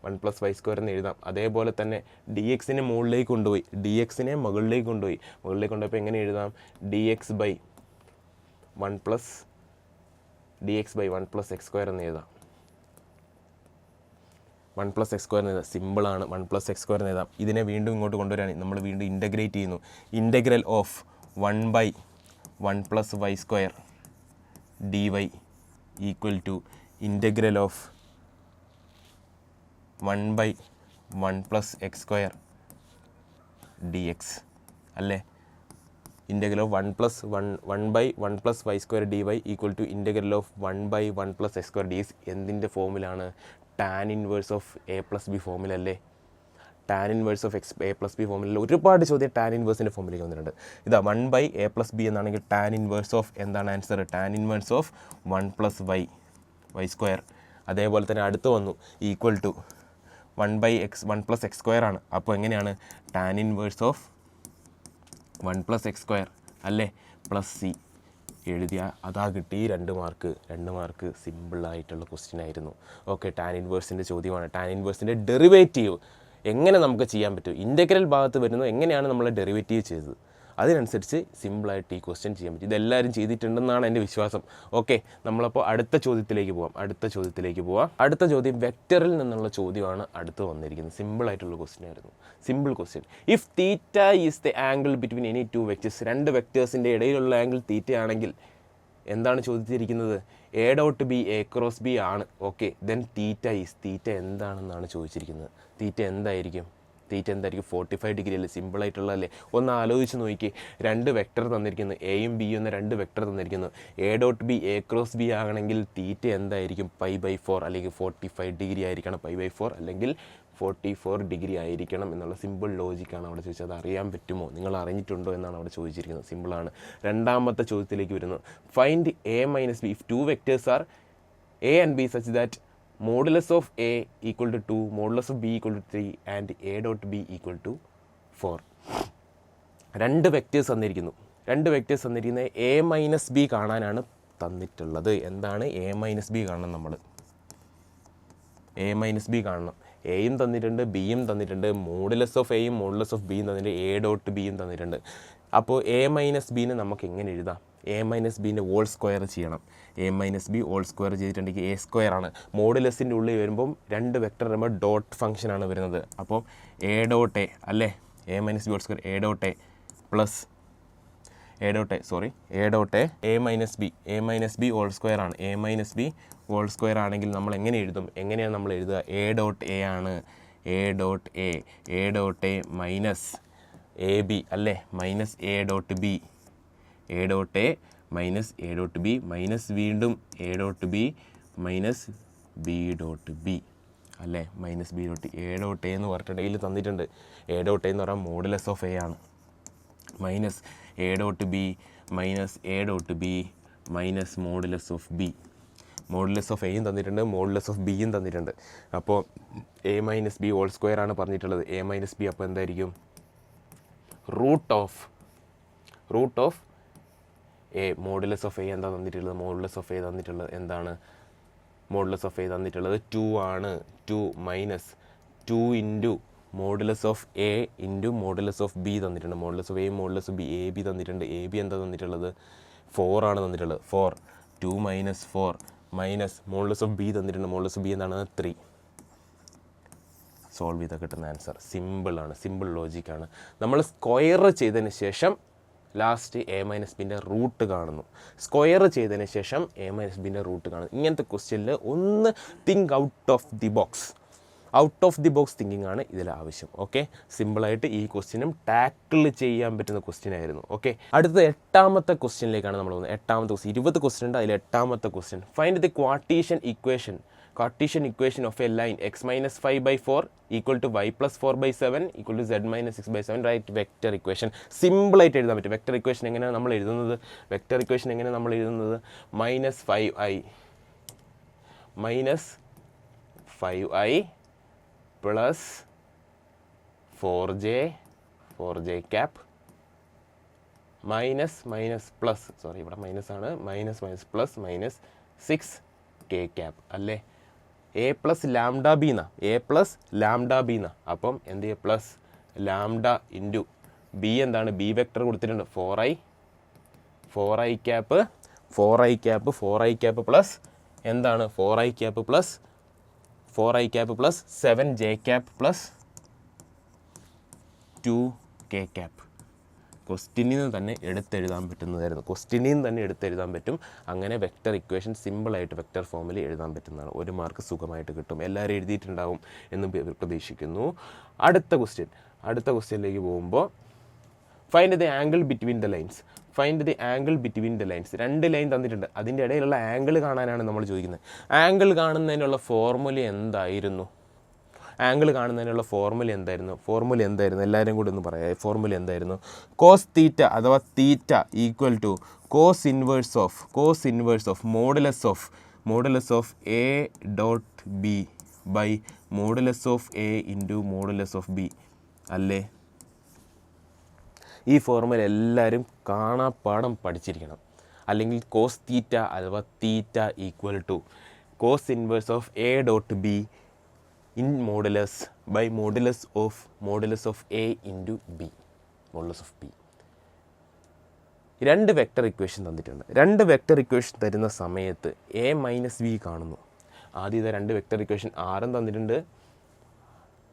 1 പ്ലസ് വൈ സ്ക്വയർ എന്ന് എഴുതാം. അതേപോലെ തന്നെ ഡി എക്സിനെ മുകളിലേക്ക് കൊണ്ടുപോയി, മുകളിലേക്ക് കൊണ്ടുപോയപ്പോൾ എങ്ങനെ എഴുതാം? D X by 1 plus X square എന്ന് എഴുതാം. 1 പ്ലസ് എക്സ് സ്ക്വയർ എന്ന് എഴുതാം. സിമ്പിളാണ്. 1 പ്ലസ് എക്സ് സ്ക്വയർ എന്ന് എഴുതാം. ഇതിനെ വീണ്ടും ഇങ്ങോട്ട് കൊണ്ടുവരാൻ നമ്മൾ വീണ്ടും ഇൻ്റഗ്രേറ്റ് ചെയ്യുന്നു. Integral of 1 by 1 plus Y square D Y equal to integral of 1 by 1 plus X square D X അല്ലേ. Integral of 1 by 1 plus Y square D Y equal to integral of 1 by 1 plus X square D X. എന്തിൻ്റെ ഫോമിലാണ്? Tan inverse of A plus B ഫോമിലല്ലേ. Tan inverse of A plus B ഫോമിൽ ഒരുപാട് ചോദ്യം tan ഇൻവേഴ്സിൻ്റെ ഫോമിലേക്ക് വന്നിട്ടുണ്ട്. ഇതാ 1 ബൈ എ പ്ലസ് ബി എന്നാണെങ്കിൽ ടാൻ ഇൻവേഴ്സ് ഓഫ് എന്താണ് answer? Tan inverse of 1 plus Y square. അതേപോലെ തന്നെ അടുത്ത് വന്നു equal to 1 plus X square ആണ്. അപ്പോൾ എങ്ങനെയാണ്? Tan inverse of 1 plus X square അല്ലേ, പ്ലസ് സി എഴുതിയ അതാ കിട്ടി 2 മാർക്ക്. സിമ്പിളായിട്ടുള്ള ക്വസ്റ്റ്യൻ ആയിരുന്നു. ഓക്കെ, ടാൻ ഇൻവേഴ്സിൻ്റെ ചോദ്യമാണ്. ടാൻ ഇൻവേഴ്സിൻ്റെ ഡെറിവേറ്റീവ് എങ്ങനെ നമുക്ക് ചെയ്യാൻ പറ്റും? ഇൻ്റഗ്രൽ ഭാഗത്ത് വരുന്നത് എങ്ങനെയാണ് നമ്മൾ ഡെറിവേറ്റീവ് ചെയ്തത്, അതിനനുസരിച്ച് സിമ്പിളായിട്ട് ഈ ക്വസ്റ്റ്യൻ ചെയ്യാൻ പറ്റും. ഇതെല്ലാവരും ചെയ്തിട്ടുണ്ടെന്നാണ് എൻ്റെ വിശ്വാസം. ഓക്കെ, നമ്മളപ്പോൾ അടുത്ത ചോദ്യത്തിലേക്ക് പോവാം. അടുത്ത ചോദ്യം വെക്റ്ററിൽ നിന്നുള്ള ചോദ്യമാണ് അടുത്ത് വന്നിരിക്കുന്നത്. സിമ്പിളായിട്ടുള്ള ക്വസ്റ്റ്യൻ ആയിരുന്നു. Simple question. If theta is the angle between any 2 vectors, 2 വെക്റ്റേഴ്സിൻ്റെ ഇടയിലുള്ള ആംഗിൾ തീറ്റ ആണെങ്കിൽ എന്താണ് ചോദിച്ചിരിക്കുന്നത്? A dot B A cross B ആണ്. ഓക്കെ, ദെൻ തീറ്റ എന്താണെന്നാണ് ചോദിച്ചിരിക്കുന്നത്. തീറ്റ എന്തായിരിക്കും? 45 ഡിഗ്രി അല്ലേ. സിമ്പിളായിട്ടുള്ളതല്ലേ. ഒന്ന് ആലോചിച്ച് നോക്കി. 2 വെക്റ്റർ തന്നിരിക്കുന്നു, എയും ബിയും എന്ന 2 വെക്റ്റർ തന്നിരിക്കുന്നു. A dot B A cross B ആണെങ്കിൽ തീറ്റ എന്തായിരിക്കും? π/4 അല്ലെങ്കിൽ 45 ഡിഗ്രി ആയിരിക്കണം. π/4 അല്ലെങ്കിൽ 44 ഡിഗ്രി ആയിരിക്കണം എന്നുള്ള സിമ്പിൾ ലോജിക്കാണ് അവിടെ ചോദിച്ചത്. അത് അറിയാൻ പറ്റുമോ? നിങ്ങൾ അറിഞ്ഞിട്ടുണ്ടോ എന്നാണ് അവിടെ ചോദിച്ചിരിക്കുന്നത്. സിമ്പിളാണ്. രണ്ടാമത്തെ ചോദ്യത്തിലേക്ക് വരുന്നു. Find a minus b if 2 vectors are a and b such that modulus of a equal to 2, modulus of B equal to 3 and a dot b equal to 4. 2 vectors തന്നിരിക്കുന്നത് എ മൈനസ് ബി കാണാനാണ് തന്നിട്ടുള്ളത്. എന്താണ് A minus B കാണണം? നമ്മൾ A minus B കാണണം. എയും തന്നിട്ടുണ്ട്, ബിയും തന്നിട്ടുണ്ട്, മോഡുലസ് ഓഫ് എയും മോഡുലസ് ഓഫ് ബിയും തന്നിട്ടുണ്ട്, എ ഡോട്ട് ബിയും തന്നിട്ടുണ്ട്. അപ്പോൾ എ മൈനസ് ബീനെ നമുക്ക് എങ്ങനെ എഴുതാം? എ മൈനസ് ബീൻ്റെ ഹോൾ സ്ക്വയർ ചെയ്യണം. A minus B whole square ചെയ്തിട്ടുണ്ടെങ്കിൽ എ സ്ക്വയർ ആണ്. മോഡുലസിൻ്റെ ഉള്ളിൽ വരുമ്പം 2 വെക്റ്റർ വരുമ്പോൾ ഡോട്ട് ഫംഗ്ഷനാണ് വരുന്നത്. അപ്പോൾ എ ഡോട്ട് എ അല്ലേ, A minus B whole square A dot A plus A minus B whole square ആണ്. A minus B whole square ആണെങ്കിൽ നമ്മൾ എങ്ങനെ എഴുതും? എങ്ങനെയാണ് നമ്മൾ എഴുതുക? എ ഡോട്ട് എ ആണ്. A dot A minus A B അല്ലേ, minus A dot B. A dot A minus A dot B minus വീണ്ടും A dot B minus B dot B അല്ലേ, minus B dot A dot a എന്ന് പറഞ്ഞിട്ടുണ്ടെങ്കിൽ തന്നിട്ടുണ്ട്. A dot a എന്ന് പറഞ്ഞാൽ modulus of a ആണ്. Minus A dot B minus A dot B minus modulus of b. Modulus of എയും തന്നിട്ടുണ്ട്, modulus of ബിയും തന്നിട്ടുണ്ട്. അപ്പോൾ a minus B whole square ആണ് പറഞ്ഞിട്ടുള്ളത്. എ മൈനസ് ബി അപ്പോൾ എന്തായിരിക്കും? Root of a. Modulus of a എന്താ തന്നിട്ടുള്ളത്? മോഡുലസ് ഓഫ് എ തന്നിട്ടുള്ളത് എന്താണ്? മോഡുലസ് ഓഫ് എ തന്നിട്ടുള്ളത് 2 ആണ്. 2 minus 2 into modulus of a into modulus of B തന്നിട്ടുണ്ട്. മോഡുലസ് ഓഫ് എയും modulus of B A B തന്നിട്ടുണ്ട്. എ ബി എന്താ തന്നിട്ടുള്ളത്? 4 ആണ് തന്നിട്ടുള്ളത്. 4 2 minus 4 minus modulus of B തന്നിട്ടുണ്ട്. മോഡുലസ് ഓഫ് ബി എന്താണ്? 3. സോൾവ് ചെയ്താൽ കിട്ടുന്ന ആൻസർ സിമ്പിളാണ്, സിമ്പിൾ ലോജിക്കാണ്. നമ്മൾ സ്ക്വയർ ചെയ്തതിന് ശേഷം ലാസ്റ്റ് എ മൈനസ് ബിൻ്റെ റൂട്ട് കാണുന്നു. സ്ക്വയർ ചെയ്തതിന് ശേഷം എ മൈനസ് ബിൻ്റെ റൂട്ട് കാണുന്നു. ഇങ്ങനത്തെ ക്വസ്റ്റ്യനിൽ ഒന്ന് think out of the box thinking ആണ് ഇതിൽ ആവശ്യം. ഓക്കെ, സിമ്പിളായിട്ട് ഈ ക്വസ്റ്റ്യനും ടാക്കിൾ ചെയ്യാൻ പറ്റുന്ന ക്വസ്റ്റ്യൻ ആയിരുന്നു. ഓക്കെ, അടുത്ത 8ാമത്തെ ക്വസ്റ്റ്യനിലേക്കാണ് നമ്മൾ പോകുന്നത്. 8ാമത്തെ ക്വസ്റ്റ്യൻ, 20 ക്വസ്റ്റ്യൻ ഉണ്ട്, അതിൽ 8ാമത്തെ question. Find the Cartesian equation of a line x minus 5/4 equal to y plus 4/7 equal to z minus 6/7. Write vector equation. സിമ്പിളായിട്ട് എഴുതാൻ പറ്റും. വെക്റ്റർ ഇക്വേഷൻ എങ്ങനെയാണ് നമ്മൾ എഴുതുന്നത്? Minus 5i plus 4j cap minus plus ഇവിടെ മൈനസ് ആണ്, minus plus minus 6k cap അല്ലേ. A plus lambda b എന്നാ. അപ്പം എന്ത് ചെയ്യുക? പ്ലസ് ലാംഡ ഇൻറ്റു ബി എന്താണ്? ബി വെക്ടർ കൊടുത്തിട്ടുണ്ട് 4i ക്യാപ്പ് പ്ലസ് എന്താണ്? 4i cap plus 7j cap plus 2k cap. ക്വസ്റ്റ്യനിൽ നിന്ന് തന്നെ എടുത്തെഴുതാൻ പറ്റും. അങ്ങനെ വെക്റ്റർ ഇക്വേഷൻ സിമ്പിളായിട്ട് വെക്റ്റർ ഫോമിൽ എഴുതാൻ പറ്റുന്നതാണ്. 1 മാർക്ക് സുഖമായിട്ട് കിട്ടും. എല്ലാവരും എഴുതിയിട്ടുണ്ടാവും എന്ന് പ്രതീക്ഷിക്കുന്നു. അടുത്ത ക്വസ്റ്റ്യനിലേക്ക് പോകുമ്പോൾ find the angle between the lines. 2 line തന്നിട്ടുണ്ട്. അതിൻ്റെ ഇടയിലുള്ള ആംഗിൾ കാണാനാണ് നമ്മൾ ചോദിക്കുന്നത്. ആംഗിൾ കാണുന്നതിനുള്ള ഫോർമുല എന്തായിരുന്നു? ഫോർമുല എന്തായിരുന്നു? എല്ലാവരും കൂടി ഒന്ന് പറയാം. ഫോർമുല എന്തായിരുന്നു? കോസ് തീറ്റ അഥവാ theta equal to cos inverse of modulus of a dot b by modulus of a into modulus of b അല്ലേ. ഈ ഫോർമുല എല്ലാവരും കാണാപ്പാഠം പഠിച്ചിരിക്കണം. അല്ലെങ്കിൽ കോസ് തീറ്റ അഥവാ theta equal to cos inverse of a dot b in modulus by modulus of a into b, modulus of b. 2 vector equation തന്നിട്ടുണ്ട്. 2 vector equation തരുന്ന സമയത്ത് A minus B കാണുന്നു. ആദ്യത്തെ 2 വെക്റ്റർ ഇക്വേഷൻ ആറും തന്നിട്ടുണ്ട്.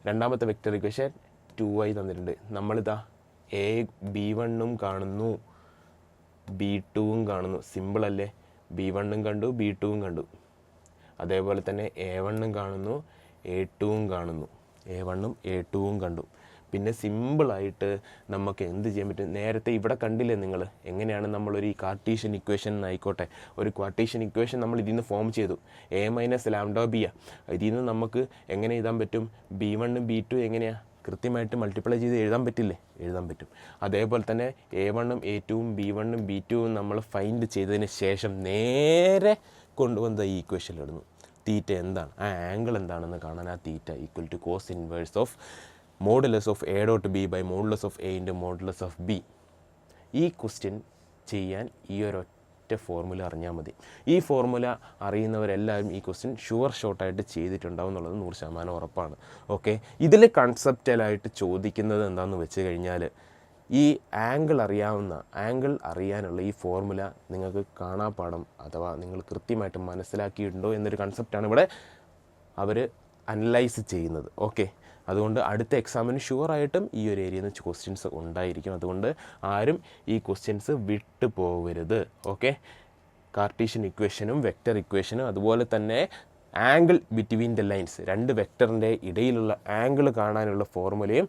രണ്ടാമത്തെ vector equation 2i തന്നിട്ടുണ്ട്. നമ്മളിതാ എ b1ഉം കാണുന്നു, b2ഉം കാണുന്നു. സിമ്പിളല്ലേ? b1ഉം കണ്ടു, b2ഉം കണ്ടു. അതേപോലെ തന്നെ a1ഉം കാണുന്നു, a2ഉം കാണുന്നു. a1ഉം a2ഉം കണ്ടു. പിന്നെ സിമ്പിളായിട്ട് നമുക്ക് എന്ത് ചെയ്യാൻ പറ്റും? നേരത്തെ ഇവിടെ കണ്ടില്ലേ നിങ്ങൾ എങ്ങനെയാണ് നമ്മളൊരു കാർട്ടീഷ്യൻ ഇക്വേഷൻ ആയിക്കോട്ടെ, ഒരു കാർട്ടീഷ്യൻ ഇക്വേഷൻ നമ്മൾ ഇതിൽ നിന്ന് ഫോം ചെയ്തു. എ മൈനസ് ലാംഡ ബി ഇതിൽ നിന്ന് നമുക്ക് എങ്ങനെ എഴുതാൻ പറ്റും? b1ഉം b2 എങ്ങനെയാണ്? കൃത്യമായിട്ട് മൾട്ടിപ്ലൈ ചെയ്ത് എഴുതാൻ പറ്റും. അതേപോലെ തന്നെ a1ഉം a2ഉം b1ഉം b2ഉം നമ്മൾ ഫൈൻഡ് ചെയ്തതിന് ശേഷം നേരെ കൊണ്ടുവന്ന ഈ ഇക്വേഷനിൽ ഇടുന്നു. തീറ്റ എന്താണ്? ആ ആംഗിൾ എന്താണെന്ന് കാണാൻ ആ theta equal to cos inverse of modulus of a dot b by modulus of a into modulus of b. ഈ ക്വസ്റ്റ്യൻ ചെയ്യാൻ ഈ ഒരൊറ്റ ഫോർമുല അറിഞ്ഞാൽ മതി. ഈ ഫോർമുല അറിയുന്നവരെല്ലാവരും ഈ ക്വസ്റ്റ്യൻ ഷോർട്ടായിട്ട് ചെയ്തിട്ടുണ്ടാവും എന്നുള്ളത് 100% ഉറപ്പാണ്. ഓക്കെ, ഇതിൽ കൺസെപ്റ്റലായിട്ട് ചോദിക്കുന്നത് എന്താണെന്ന് വെച്ച് കഴിഞ്ഞാൽ ഈ ആംഗിൾ അറിയാനുള്ള ഈ ഫോർമുല നിങ്ങൾക്ക് കാണാപ്പാഠം അഥവാ നിങ്ങൾ കൃത്യമായിട്ട് മനസ്സിലാക്കിയിട്ടുണ്ടോ എന്നൊരു കൺസെപ്റ്റാണ് ഇവിടെ അവർ അനലൈസ് ചെയ്യുന്നത്. ഓക്കെ, അതുകൊണ്ട് അടുത്ത എക്സാമിന് ഷുവറായിട്ടും ഈ ഒരു ഏരിയയിൽ നിന്ന് ക്വസ്റ്റ്യൻസ് ഉണ്ടായിരിക്കും. അതുകൊണ്ട് ആരും ഈ ക്വസ്റ്റ്യൻസ് വിട്ടു പോകരുത്. ഓക്കെ, കാർട്ടീഷ്യൻ ഇക്വേഷനും വെക്റ്റർ ഇക്വേഷനും അതുപോലെ തന്നെ ആംഗിൾ ബിറ്റ്വീൻ ദ ലൈൻസ്, 2 വെക്റ്ററിൻ്റെ ഇടയിലുള്ള ആംഗിൾ കാണാനുള്ള ഫോർമുലയും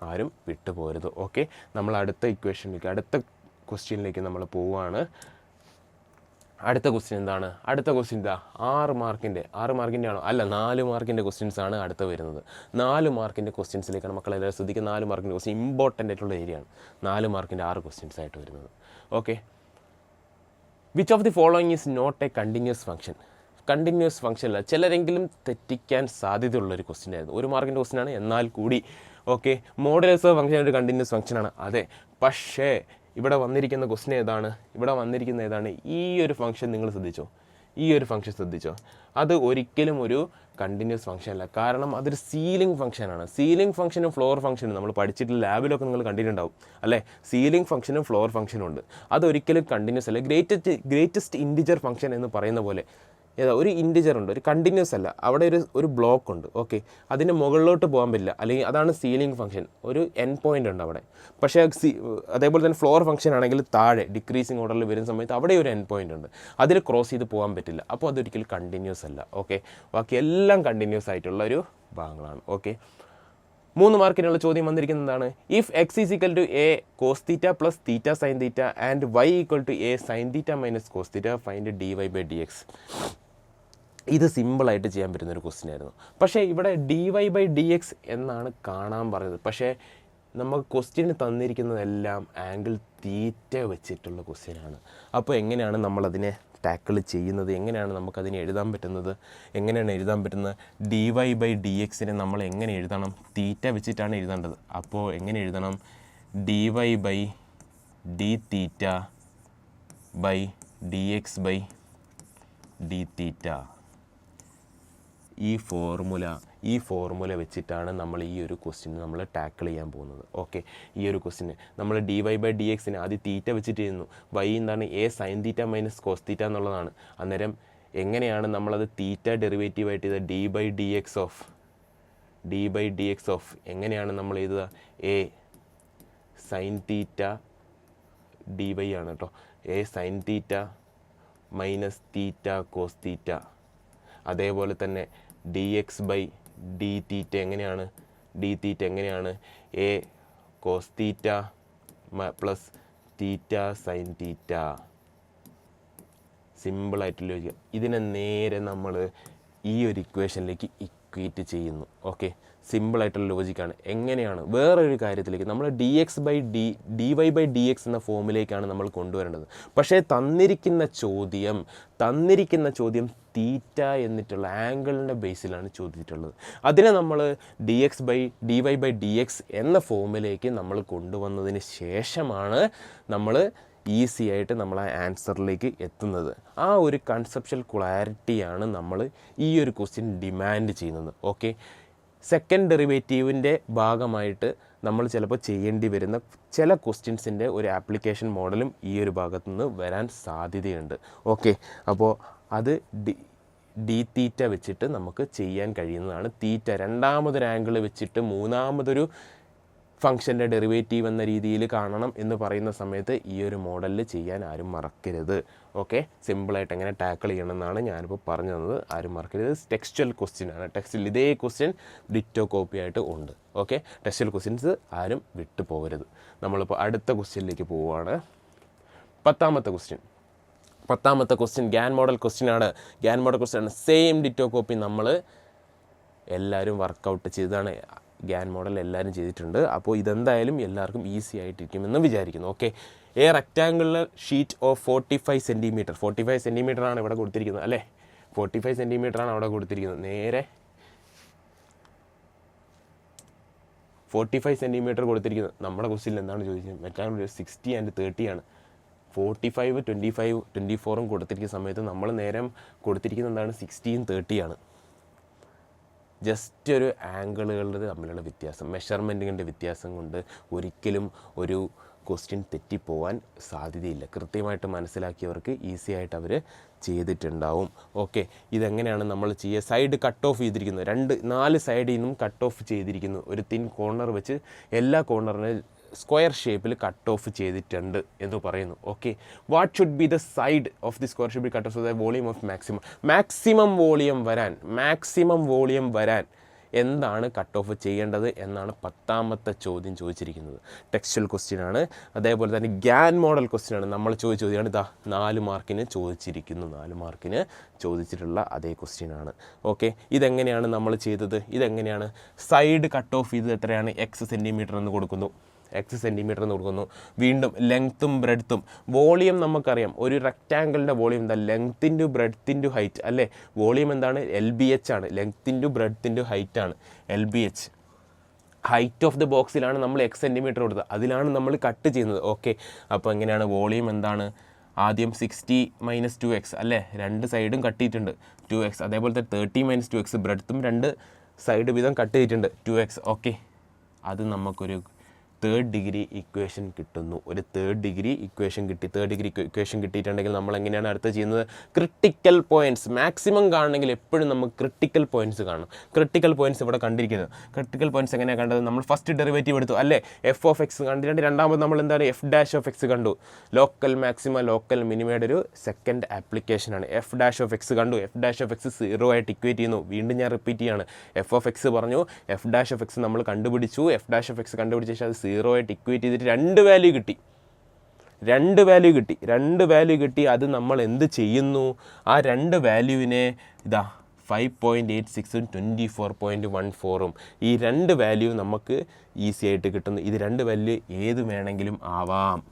ആരും വിട്ടുപോകരുത്. ഓക്കെ, നമ്മൾ അടുത്ത ക്വസ്റ്റ്യനിലേക്ക് നമ്മൾ പോവുകയാണ്. അടുത്ത ക്വസ്റ്റ്യൻ എന്താണ്? അടുത്ത ക്വസ്റ്റ്യൻ ഇതാ 6 മാർക്കിൻ്റെ ആണോ? അല്ല, 4 മാർക്കിൻ്റെ ക്വസ്റ്റ്യൻസ് ആണ് അടുത്ത് വരുന്നത്. 4 മാർക്കിൻ്റെ ക്വസ്റ്റ്യൻസിലേക്കാണ് മക്കളെല്ലാവരും ശ്രദ്ധിക്കുക. 4 മാർക്കിൻ്റെ ക്വസ്റ്റ്യൻ ഇമ്പോർട്ടൻ്റ് ആയിട്ടുള്ള ഏരിയയാണ്. 4 മാർക്കിൻ്റെ 6 ക്വസ്റ്റ്യൻസ് ആയിട്ട് വരുന്നത്. Okay, which of the following is not a continuous function? Continuous function അല്ല, ചിലരെങ്കിലും തെറ്റിക്കാൻ സാധ്യതയുള്ളൊരു ക്വസ്റ്റ്യൻ ആയിരുന്നു. 1 മാർക്കിൻ്റെ ക്വസ്റ്റ്യൻ ആണ്, എന്നാൽ കൂടി ഓക്കെ മോഡുലസ് ഓഫ് ഫംഗ്ഷൻ ഒരു കണ്ടിന്യൂസ് ഫംഗ്ഷനാണ്. അതെ, പക്ഷേ ഇവിടെ വന്നിരിക്കുന്ന ക്വസ്റ്റ്യൻ ഏതാണ്? ഈ ഒരു ഫംഗ്ഷൻ നിങ്ങൾ ശ്രദ്ധിച്ചോ? അത് ഒരിക്കലും ഒരു കണ്ടിന്യൂസ് ഫംഗ്ഷൻ അല്ല. കാരണം അതൊരു സീലിംഗ് ഫംഗ്ഷനാണ്. സീലിംഗ് ഫംഗ്ഷനും ഫ്ലോർ ഫംഗ്ഷനും നമ്മൾ പഠിച്ചിട്ട് ലാബിലൊക്കെ നിങ്ങൾ കണ്ടിട്ടുണ്ടാവും അല്ലേ? സീലിംഗ് ഫംഗ്ഷനും ഫ്ലോർ ഫംഗ്ഷനും ഉണ്ട്. അതൊരിക്കലും കണ്ടിന്യൂസ് അല്ല. ഗ്രേറ്റസ്റ്റ് ഇൻറ്റിജർ ഫംഗ്ഷൻ എന്ന് പറയുന്ന പോലെ ഒരു ഇൻറ്റിജർ ഉണ്ട്, ഒരു കണ്ടിന്യൂസ് അല്ല. അവിടെ ഒരു ബ്ലോക്ക് ഉണ്ട്. ഓക്കെ, അതിന് മുകളിലോട്ട് പോകാൻ പറ്റില്ല, അല്ലെങ്കിൽ അതാണ് സീലിംഗ് ഫംഗ്ഷൻ. ഒരു എൻ പോയിൻ്റ് ഉണ്ട് അവിടെ. പക്ഷേ അതേപോലെ തന്നെ ഫ്ലോർ ഫംഗ്ഷൻ ആണെങ്കിൽ താഴെ ഡിക്രീസിങ് ഓർഡറിൽ വരുന്ന സമയത്ത് അവിടെ ഒരു എൻ പോയിൻ്റ് ഉണ്ട്, അതിൽ ക്രോസ് ചെയ്ത് പോകാൻ പറ്റില്ല. അപ്പോൾ അതൊരിക്കലും കണ്ടിന്യൂസ് അല്ല. ഓക്കെ, ബാക്കി എല്ലാം കണ്ടിന്യൂസ് ആയിട്ടുള്ള ഒരു ഭാഗങ്ങളാണ്. ഓക്കെ, 3 മാർക്കിനുള്ള ചോദ്യം വന്നിരിക്കുന്നത് എന്താണ്? If x is equal to a cos theta plus theta sin theta and y equal to a sin theta minus cos theta find d Y by D x. ഇത് സിമ്പിളായിട്ട് ചെയ്യാൻ പറ്റുന്നൊരു ക്വസ്റ്റ്യൻ ആയിരുന്നു. പക്ഷേ ഇവിടെ d Y by D x എന്നാണ് കാണാൻ പറഞ്ഞത്. പക്ഷേ നമുക്ക് ക്വസ്റ്റ്യന് തന്നിരിക്കുന്നതെല്ലാം ആംഗിൾ തീറ്റ വെച്ചിട്ടുള്ള ക്വസ്റ്റ്യനാണ്. അപ്പോൾ എങ്ങനെയാണ് നമ്മളതിനെ ടാക്കിൾ ചെയ്യുന്നത്? എങ്ങനെയാണ് നമുക്കതിനെ എഴുതാൻ പറ്റുന്നത്? ഡി വൈ ബൈ ഡി എക്സിനെ നമ്മൾ എങ്ങനെ എഴുതണം? തീറ്റ വെച്ചിട്ടാണ് എഴുതേണ്ടത്. അപ്പോൾ എങ്ങനെ എഴുതണം? D Y by D theta by D X by D theta. ഈ ഫോർമുല വെച്ചിട്ടാണ് നമ്മൾ ഈ ഒരു ക്വസ്റ്റ്യൻ നമ്മൾ ടാക്കിൾ ചെയ്യാൻ പോകുന്നത്. ഓക്കെ, ഈ ഒരു ക്വസ്റ്റ്യന് നമ്മൾ ഡി വൈ ബൈ ഡി എക്സിന് ആദ്യം തീറ്റ വെച്ചിട്ട് ചെയ്യുന്നു. വൈ എന്താണ്? A sin theta minus cos theta എന്നുള്ളതാണ്. അന്നേരം എങ്ങനെയാണ് നമ്മളത് തീറ്റ ഡെറിവേറ്റീവായിട്ട് ചെയ്തത്? D by D x of എങ്ങനെയാണ് നമ്മൾ എഴുതുക? A sin theta d y ആണ് കേട്ടോ. A sin theta minus theta cos theta. അതേപോലെ തന്നെ d X by D theta എങ്ങനെയാണ്? A cos theta plus theta sin theta. സിമ്പിളായിട്ടുള്ള ലോജിക്ക്. ഇതിനെ നേരെ നമ്മൾ ഈ ഒരു ഇക്വേഷനിലേക്ക് ഇക്വേറ്റ് ചെയ്യുന്നു. ഓക്കെ, സിമ്പിളായിട്ടുള്ള ലോജിക്കാണ്. എങ്ങനെയാണ്? വേറൊരു കാര്യത്തിലേക്ക് നമ്മൾ d Y by D x എന്ന ഫോമിലേക്കാണ് നമ്മൾ കൊണ്ടുവരേണ്ടത്. പക്ഷേ തന്നിരിക്കുന്ന ചോദ്യം തീറ്റ എന്നിട്ടുള്ള ആംഗിളിൻ്റെ ബേസിലാണ് ചോദിച്ചിട്ടുള്ളത്. അതിനെ നമ്മൾ d Y by D x എന്ന ഫോമിലേക്ക് നമ്മൾ കൊണ്ടുവന്നതിന് ശേഷമാണ് നമ്മൾ ഈസി ആയിട്ട് നമ്മൾ ആ ആൻസറിലേക്ക് എത്തുന്നത്. ആ ഒരു കൺസെപ്ച്വൽ ക്ലാരിറ്റിയാണ് നമ്മൾ ഈ ഒരു ക്വസ്റ്റ്യൻ ഡിമാൻഡ് ചെയ്യുന്നത്. ഓക്കെ, സെക്കൻഡ് ഡെറിവേറ്റീവിൻ്റെ ഭാഗമായിട്ട് നമ്മൾ ചിലപ്പോൾ ചെയ്യേണ്ടി വരുന്ന ചില ക്വസ്റ്റ്യൻസിൻ്റെ ഒരു ആപ്ലിക്കേഷൻ മോഡലും ഈ ഒരു ഭാഗത്തു നിന്ന് വരാൻ സാധ്യതയുണ്ട്. ഓക്കെ, അപ്പോൾ അത് ഡി തീറ്റ വെച്ചിട്ട് നമുക്ക് ചെയ്യാൻ കഴിയുന്നതാണ്. തീറ്റ രണ്ടാമതൊരു ആംഗിൾ വെച്ചിട്ട് മൂന്നാമതൊരു ഫംഗ്ഷൻ്റെ ഡെറിവേറ്റീവ് എന്ന രീതിയിൽ കാണണം എന്ന് പറയുന്ന സമയത്ത് ഈ ഒരു മോഡലിൽ ചെയ്യാൻ ആരും മറക്കരുത്. ഓക്കെ, സിമ്പിളായിട്ട് എങ്ങനെ ടാക്കിൾ ചെയ്യണമെന്നാണ് ഞാനിപ്പോൾ പറഞ്ഞു തന്നത്. ആരും മറക്കരുത്. ടെക്സ്ച്വൽ ക്വസ്റ്റ്യൻ ആണ്. ടെക്സ്റ്റിൽ ഇതേ ക്വസ്റ്റ്യൻ ഡിറ്റോ കോപ്പി ആയിട്ട് ഉണ്ട്. ഓക്കെ, ടെക്സ്ച്വൽ ക്വസ്റ്റ്യൻസ് ആരും വിട്ടു പോകരുത്. നമ്മളിപ്പോൾ അടുത്ത ക്വസ്റ്റ്യനിലേക്ക് പോവുകയാണ്. 10ാമത്തെ ക്വസ്റ്റ്യൻ ഗ്യാൻ മോഡൽ ക്വസ്റ്റ്യൻ ആണ്. സെയിം ഡിറ്റോ കോപ്പി നമ്മൾ എല്ലാവരും വർക്കൗട്ട് ചെയ്തതാണ്. ഗ്യാൻ മോഡൽ എല്ലാവരും ചെയ്തിട്ടുണ്ട്. അപ്പോൾ ഇതെന്തായാലും എല്ലാവർക്കും ഈസി ആയിട്ടിരിക്കുമെന്ന് വിചാരിക്കുന്നു. Okay, A rectangular sheet of 45 centimetre ആണ് ഇവിടെ കൊടുത്തിരിക്കുന്നത് അല്ലേ? 45 സെൻറ്റിമീറ്റർ ആണ് അവിടെ കൊടുത്തിരിക്കുന്നത്. നേരെ 45 സെൻറ്റിമീറ്റർ കൊടുത്തിരിക്കുന്നത്. നമ്മുടെ ക്വസ്റ്റ്യനിൽ എന്താണ് ചോദിച്ചത്? റെക്റ്റാങ്കുലർ 60 and 30 ആണ്. 45, 25, 24 കൊടുത്തിരിക്കുന്ന സമയത്ത് നമ്മൾ നേരം കൊടുത്തിരിക്കുന്നത് എന്താണ്? 60 and 30 ആണ്. ജസ്റ്റ് ഒരു ആംഗിളുകളുടെ തമ്മിലുള്ള വ്യത്യാസം, മെഷർമെൻറ്റിൻ്റെ വ്യത്യാസം കൊണ്ട് ഒരിക്കലും ഒരു ക്വസ്റ്റ്യൻ തെറ്റിപ്പോവാൻ സാധ്യതയില്ല. കൃത്യമായിട്ട് മനസ്സിലാക്കിയവർക്ക് ഈസി ആയിട്ട് അവർ ചെയ്തിട്ടുണ്ടാവും. ഓക്കെ, ഇതെങ്ങനെയാണ് നമ്മൾ ചെയ്യുക? സൈഡ് കട്ട് ഓഫ് ചെയ്തിരിക്കുന്നു. 4 സൈഡിൽ നിന്നും കട്ട് ഓഫ് ചെയ്തിരിക്കുന്നു. ഒരു തിൻ കോർണർ വെച്ച് എല്ലാ കോർണറിനെ സ്ക്വയർ ഷേപ്പിൽ കട്ട് ഓഫ് ചെയ്തിട്ടുണ്ട് എന്ന് പറയുന്നു. Okay, what should be the side of the square should be cut off the volume of maximum volume വരാൻ എന്താണ് കട്ട് ഓഫ് ചെയ്യേണ്ടത് എന്നാണ് 10ാമത്തെ ചോദ്യം ചോദിച്ചിരിക്കുന്നത്. ടെക്സ്ച്വൽ ക്വസ്റ്റ്യൻ ആണ്. അതേപോലെ തന്നെ ഗ്യാൻ മോഡൽ ക്വസ്റ്റ്യൻ ആണ്. നമ്മൾ ചോദിച്ചതാണ് ഇതാ 4 മാർക്കിന് ചോദിച്ചിരിക്കുന്നു. 4 മാർക്കിന് ചോദിച്ചിട്ടുള്ള അതേ ക്വസ്റ്റ്യൻ ആണ്. ഓക്കെ, ഇതെങ്ങനെയാണ് നമ്മൾ ചെയ്തത്? ഇതെങ്ങനെയാണ് സൈഡ് കട്ട് ഓഫ് ചെയ്ത് എത്രയാണ്? എക്സ് സെൻറ്റിമീറ്റർ എന്ന് കൊടുക്കുന്നു. എക്സ് സെൻറ്റിമീറ്റർ എന്ന് കൊടുക്കുന്നു. വീണ്ടും ലെങ്ത്തും ബ്രെഡ്ത്തും വോളിയം നമുക്കറിയാം. ഒരു റെക്റ്റാങ്കിളിൻ്റെ വോളിയം എന്താ? Length into breadth into height അല്ലേ? വോളിയം എന്താണ്? LBH ആണ്. Length into breadth into height ആണ് LBH. ഹൈറ്റ് ഓഫ് ദ ബോക്സിലാണ് നമ്മൾ എക്സ് സെൻറ്റിമീറ്റർ കൊടുത്തത്, അതിലാണ് നമ്മൾ കട്ട് ചെയ്യുന്നത്. ഓക്കെ, അപ്പോൾ എങ്ങനെയാണ്? വോളിയം എന്താണ്? ആദ്യം 60 - 2x അല്ലേ? 2 സൈഡും കട്ട് ചെയ്തിട്ടുണ്ട് 2x. അതേപോലെ തന്നെ 30 - 2x ബ്രെഡ്ത്തും 2 സൈഡ് വീതം കട്ട് ചെയ്തിട്ടുണ്ട് 2x. ഓക്കെ, അത് നമുക്കൊരു തേർഡ് ഡിഗ്രി ഇക്വേഷൻ കിട്ടുന്നു. ഒരു തേർഡ് ഡിഗ്രി ഇക്വേഷൻ കിട്ടി. തേർഡ് ഡിഗ്രി ഇക്വേഷൻ കിട്ടിയിട്ടുണ്ടെങ്കിൽ നമ്മൾ എങ്ങനെയാണ് അടുത്ത് ചെയ്യുന്നത്? ക്രിട്ടിക്കൽ പോയിൻറ്റ്സ് മാക്സിമം കാണണമെങ്കിൽ എപ്പോഴും നമുക്ക് ക്രിട്ടിക്കൽ പോയിൻറ്റ്സ് കാണണം. ക്രിട്ടിക്കൽ പോയിൻറ്റ്സ് ഇവിടെ കണ്ടിരിക്കുന്നത്. ക്രിട്ടിക്കൽ പോയിൻറ്റ്സ് എങ്ങനെയാണ് കണ്ടത്? നമ്മൾ ഫസ്റ്റ് ഡെറിവേറ്റീവ് എടുത്തു അല്ലേ? f(x) കണ്ടിട്ടുണ്ട്. രണ്ടാമത് നമ്മൾ എന്താണ്? f'(x) കണ്ടു. ലോക്കൽ മാക്സിമ ലോക്കൽ മിനിമയുടെ ഒരു സെക്കൻഡ് ആപ്ലിക്കേഷനാണ്. f'(x) കണ്ടു. f'(x) 0 ആയിട്ട് ഇക്വേറ്റ് ചെയ്യുന്നു. വീണ്ടും ഞാൻ റിപ്പീറ്റ് ചെയ്യാണ്. f(x) പറഞ്ഞു, f'(x) നമ്മൾ കണ്ടുപിടിച്ചു. f'(x) കണ്ടുപിടിച്ച ശേഷം അത് 0 ആയിട്ട് ഇക്വേറ്റ് ചെയ്തിട്ട് 2 വാല്യൂ കിട്ടി. 2 വാല്യൂ കിട്ടി. അത് നമ്മൾ എന്ത് ചെയ്യുന്നു? ആ 2 വാല്യൂവിനെ ഇതാ 5.86ഉം 24.14ഉം ഈ 2 വാല്യൂ നമുക്ക് ഈസി ആയിട്ട് കിട്ടുന്നു. ഇത് 2 വാല്യൂ ഏത് വേണമെങ്കിലും ആവാം.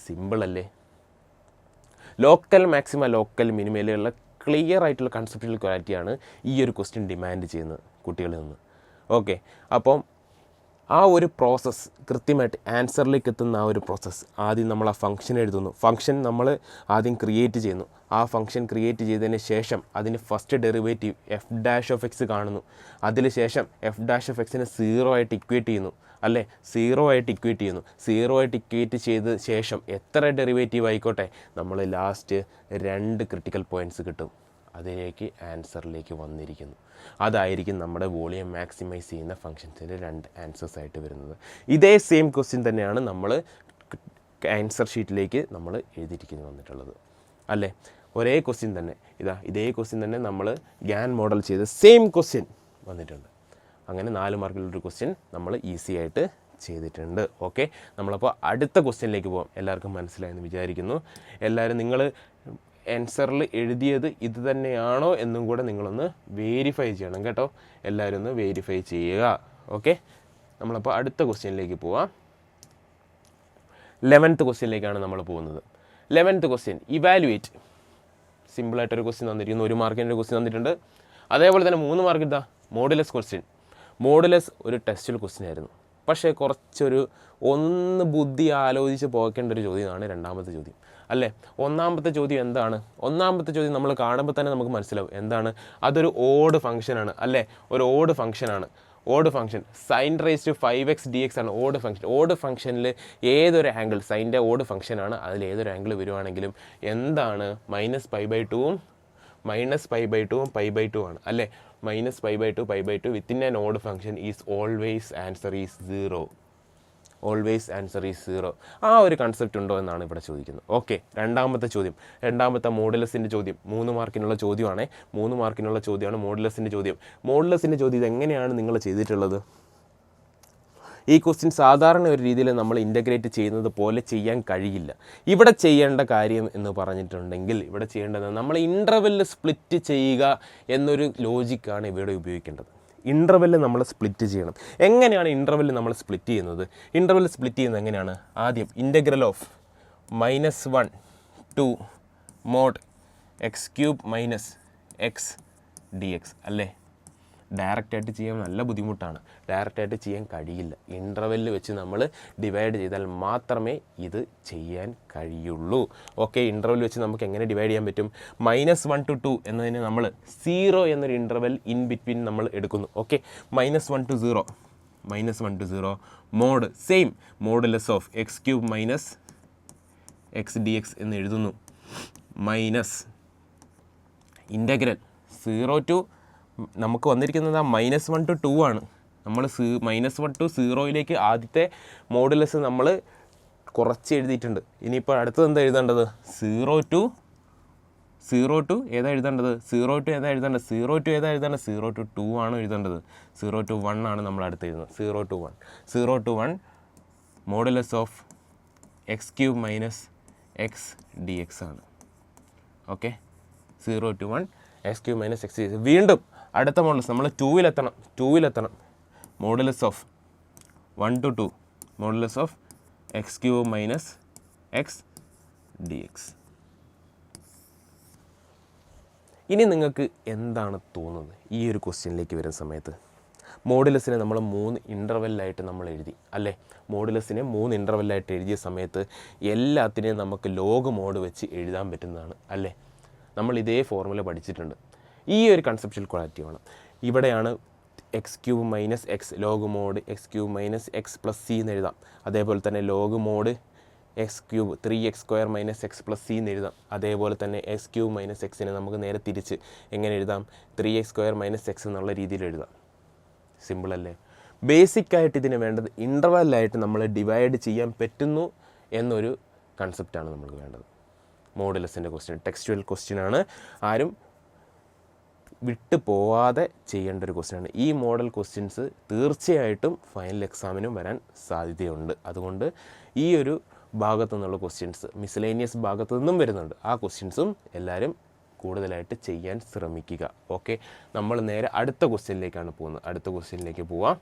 സിമ്പിൾ അല്ലേ? ലോക്കൽ മാക്സിമ ലോക്കൽ മിനിമയിലുള്ള ക്ലിയർ ആയിട്ടുള്ള കൺസെപ്റ്റുവൽ ക്വാളിറ്റിയാണ് ഈ ഒരു ക്വസ്റ്റ്യൻ ഡിമാൻഡ് ചെയ്യുന്നത് കുട്ടികളിൽ നിന്ന്. ഓക്കെ, അപ്പം ആ ഒരു പ്രോസസ്സ് കൃത്യമായിട്ട് ആൻസറിലേക്ക് എത്തുന്ന ആ ഒരു പ്രോസസ്സ് ആദ്യം നമ്മൾ ആ ഫംഗ്ഷൻ എഴുതുന്നു. ഫംഗ്ഷൻ നമ്മൾ ആദ്യം ക്രിയേറ്റ് ചെയ്യുന്നു. ആ ഫംഗ്ഷൻ ക്രിയേറ്റ് ചെയ്തതിന് ശേഷം അതിന് ഫസ്റ്റ് ഡെറിവേറ്റീവ് f'(x) കാണുന്നു. അതിന് ശേഷം f'(x)നെ 0 ആയിട്ട് ഇക്വേറ്റ് ചെയ്യുന്നു അല്ലേ? 0 ആയിട്ട് ഇക്വേറ്റ് ചെയ്യുന്നു. 0 ആയിട്ട് ഇക്വേറ്റ് ചെയ്ത ശേഷം എത്ര ഡെറിവേറ്റീവ് ആയിക്കോട്ടെ നമ്മൾ ലാസ്റ്റ് 2 ക്രിട്ടിക്കൽ പോയിൻറ്റ്സ് കിട്ടും. അതിലേക്ക് ആൻസറിലേക്ക് വന്നിരിക്കുന്നു. അതായിരിക്കും നമ്മുടെ വോളിയം മാക്സിമൈസ് ചെയ്യുന്ന ഫംഗ്ഷൻസിൻ്റെ 2 ആൻസേഴ്സ് ആയിട്ട് വരുന്നത്. ഇതേ സെയിം ക്വസ്റ്റ്യൻ തന്നെയാണ് നമ്മൾ ആൻസർ ഷീറ്റിലേക്ക് നമ്മൾ എഴുതിയിരിക്കുന്നത് വന്നിട്ടുള്ളത് അല്ലേ? ഒരേ ക്വസ്റ്റ്യൻ തന്നെ. ഇതേ ക്വസ്റ്റ്യൻ തന്നെ നമ്മൾ ഗ്യാൻ മോഡൽ ചെയ്ത് സെയിം ക്വസ്റ്റ്യൻ വന്നിട്ടുണ്ട്. അങ്ങനെ 4 മാർക്കിലൊരു ക്വസ്റ്റ്യൻ നമ്മൾ ഈസി ആയിട്ട് ചെയ്തിട്ടുണ്ട്. ഓക്കെ, നമ്മളപ്പോൾ അടുത്ത ക്വസ്റ്റ്യനിലേക്ക് പോകാം. എല്ലാവർക്കും മനസ്സിലായെന്ന് വിചാരിക്കുന്നു. എല്ലാവരും നിങ്ങൾ ആൻസറിൽ എഴുതിയത് ഇത് തന്നെയാണോ എന്നും കൂടെ നിങ്ങളൊന്ന് വേരിഫൈ ചെയ്യണം കേട്ടോ. എല്ലാവരും ഒന്ന് വേരിഫൈ ചെയ്യുക. ഓക്കെ, നമ്മളപ്പോൾ അടുത്ത ക്വസ്റ്റ്യനിലേക്ക് പോവാം. 11th ക്വസ്റ്റ്യനിലേക്കാണ് നമ്മൾ പോകുന്നത്. 11th question evaluate. സിമ്പിളായിട്ടൊരു ക്വസ്റ്റ്യൻ തന്നിരിക്കുന്നു. 1 മാർക്കിൻ്റെ ക്വസ്റ്റ്യൻ തന്നിട്ടുണ്ട്. അതേപോലെ തന്നെ 3 മാർക്ക് ഇതാ മോഡുലസ് ക്വസ്റ്റ്യൻ. മോഡുലസ് ഒരു ടെസ്റ്റുവൽ ക്വസ്റ്റ്യൻ ആയിരുന്നു. പക്ഷേ കുറച്ചൊരു ഒന്ന് ബുദ്ധി ആലോചിച്ച് പോകേണ്ട ഒരു ചോദ്യമാണ് 2ാമത്തെ ചോദ്യം അല്ലേ? 1ാമത്തെ ചോദ്യം എന്താണ്? 1ാമത്തെ ചോദ്യം നമ്മൾ കാണുമ്പോൾ തന്നെ നമുക്ക് മനസ്സിലാവും എന്താണ്. അതൊരു ഓഡ് ഫംഗ്ഷനാണ് അല്ലേ? ഒരു ഓഡ് ഫംഗ്ഷനാണ്. ഓഡ് ഫംഗ്ഷൻ sin⁵5x dx ആണ് ഓഡ് ഫംഗ്ഷൻ. ഓഡ് ഫംഗ്ഷനിൽ ഏതൊരു ആംഗിൾ സൈൻ്റെ ഓഡ് ഫംഗ്ഷനാണ്. അതിൽ ഏതൊരു ആംഗിൾ വരുവാണെങ്കിലും എന്താണ് -π/2ഉം -π/2ഉം π/2 ആണ് അല്ലേ? -π/2 π/2 within an odd function is always answer is 0. Always answer is 0. ആ ഒരു കൺസെപ്റ്റ് ഉണ്ടോ എന്നാണ് ഇവിടെ ചോദിക്കുന്നത്. ഓക്കെ, 2ാമത്തെ ചോദ്യം. 2ാമത്തെ മോഡുലസിൻ്റെ ചോദ്യം 3 മാർക്കിനുള്ള ചോദ്യമാണ്. 3 മാർക്കിനുള്ള ചോദ്യമാണ് മോഡുലസിൻ്റെ ചോദ്യം. മോഡുലസിൻ്റെ ചോദ്യം ഇതെങ്ങനെയാണ് നിങ്ങൾ ചെയ്തിട്ടുള്ളത്? ഈ ക്വസ്റ്റ്യൻ സാധാരണ ഒരു രീതിയിൽ നമ്മൾ ഇൻ്റഗ്രേറ്റ് ചെയ്യുന്നത് പോലെ ചെയ്യാൻ കഴിയില്ല. ഇവിടെ ചെയ്യേണ്ട കാര്യം എന്ന് പറഞ്ഞിട്ടുണ്ടെങ്കിൽ ഇവിടെ ചെയ്യേണ്ടത് നമ്മൾ ഇൻ്റർവെല്ലിൽ സ്പ്ലിറ്റ് ചെയ്യുക എന്നൊരു ലോജിക്കാണ് ഇവിടെ ഉപയോഗിക്കേണ്ടത്. ഇൻ്റർവെല്ല് നമ്മൾ സ്പ്ലിറ്റ് ചെയ്യണം. എങ്ങനെയാണ് ഇൻ്റർവെല്ല് നമ്മൾ സ്പ്ലിറ്റ് ചെയ്യുന്നത്? ഇൻ്റർവെല്ല് സ്പ്ലിറ്റ് ചെയ്യുന്നത് എങ്ങനെയാണ്? ആദ്യം integral of -1 to mod x³ - x dx അല്ലേ? ഡയറക്റ്റായിട്ട് ചെയ്യാൻ നല്ല ബുദ്ധിമുട്ടാണ്. ഡയറക്റ്റായിട്ട് ചെയ്യാൻ കഴിയില്ല. ഇൻ്റർവെല്ല് വെച്ച് നമ്മൾ ഡിവൈഡ് ചെയ്താൽ മാത്രമേ ഇത് ചെയ്യാൻ കഴിയുള്ളൂ. ഓക്കെ, ഇൻ്റർവെല്ല് വെച്ച് നമുക്ക് എങ്ങനെ ഡിവൈഡ് ചെയ്യാൻ പറ്റും? -1 to 2 എന്നതിന് നമ്മൾ 0 എന്നൊരു ഇൻ്റർവെൽ ഇൻ ബിറ്റ്വീൻ നമ്മൾ എടുക്കുന്നു. Okay, -1 to 0 mod same modulus of x³ - x dx എന്ന് എഴുതുന്നു. മൈനസ് ഇൻ്റഗ്രൽ 0 to നമുക്ക് വന്നിരിക്കുന്നത് -1 to 2 ആണ്. നമ്മൾ -1 to 0യിലേക്ക് ആദ്യത്തെ മോഡുലസ് നമ്മൾ കുറച്ച് എഴുതിയിട്ടുണ്ട്. ഇനിയിപ്പോൾ അടുത്തത് എന്താ എഴുതേണ്ടത്? 0 to 0 to ഏതാ എഴുതേണ്ടത്? 0 to ഏതാ എഴുതേണ്ടത്? 0 to ഏതാ എഴുതേണ്ടത്? 0 to 2 ആണ് എഴുതേണ്ടത്. 0 to 1 ആണ് നമ്മൾ അടുത്ത് എഴുതുന്നത്. 0 to 1. 0 to 1 modulus of X cube minus X D X ആണ്. Okay, 0 to 1 X cube minus X D X. വീണ്ടും അടുത്ത മോഡുലസ് നമ്മൾ 2-ലെത്തണം. Modulus of 1 to 2 modulus of X cube minus X D X. ഇനി നിങ്ങൾക്ക് എന്താണ് തോന്നുന്നത് ഈ ഒരു ക്വസ്റ്റ്യനിലേക്ക് വരുന്ന സമയത്ത്? മോഡുലസിനെ നമ്മൾ 3 ഇൻ്റർവെല്ലായിട്ട് നമ്മൾ എഴുതി അല്ലേ? മോഡുലസിനെ 3 ഇൻ്റർവെല്ലായിട്ട് എഴുതിയ സമയത്ത് എല്ലാത്തിനെയും നമുക്ക് ലോഗ് മോഡ് വെച്ച് എഴുതാൻ പറ്റുന്നതാണ് അല്ലേ? നമ്മൾ ഇതേ ഫോർമുല പഠിച്ചിട്ടുണ്ട്. ഈ ഒരു കൺസെപ്ച്വൽ ക്വാളിറ്റി വേണം. ഇവിടെയാണ് X cube minus X log mode X cube minus X plus C എന്ന് എഴുതാം. അതേപോലെ തന്നെ log mode X cube 3x² minus X plus C എന്ന് എഴുതാം. അതേപോലെ തന്നെ എക്സ് ക്യൂബ് മൈനസ് എക്സിനെ നമുക്ക് നേരെ തിരിച്ച് എങ്ങനെ എഴുതാം? 3x² മൈനസ് എക്സ് എന്നുള്ള രീതിയിൽ എഴുതാം. സിമ്പിൾ അല്ലേ? ബേസിക്കായിട്ട് ഇതിന് വേണ്ടത് ഇൻ്റർവെല്ലായിട്ട് നമ്മൾ ഡിവൈഡ് ചെയ്യാൻ പറ്റുന്നു എന്നൊരു കൺസെപ്റ്റാണ് നമുക്ക് വേണ്ടത്. മോഡുലസിൻ്റെ ക്വസ്റ്റ്യൻ ടെക്സ്റ്റുവൽ ക്വസ്റ്റ്യനാണ്. ആരും വിട്ടു പോവാതെ ചെയ്യേണ്ട ഒരു ക്വസ്റ്റ്യനാണ്. ഈ മോഡൽ ക്വസ്റ്റ്യൻസ് തീർച്ചയായിട്ടും ഫൈനൽ എക്സാമിനും വരാൻ സാധ്യതയുണ്ട്. അതുകൊണ്ട് ഈ ഒരു ഭാഗത്തു നിന്നുള്ള ക്വസ്റ്റ്യൻസ് മിസ്ലേനിയസ് ഭാഗത്തു നിന്നും വരുന്നുണ്ട്. ആ ക്വസ്റ്റ്യൻസും എല്ലാവരും കൂടുതലായിട്ട് ചെയ്യാൻ ശ്രമിക്കുക. ഓക്കെ, നമ്മൾ നേരെ അടുത്ത ക്വസ്റ്റ്യനിലേക്കാണ് പോകുന്നത്. അടുത്ത ക്വസ്റ്റ്യനിലേക്ക് പോവാം.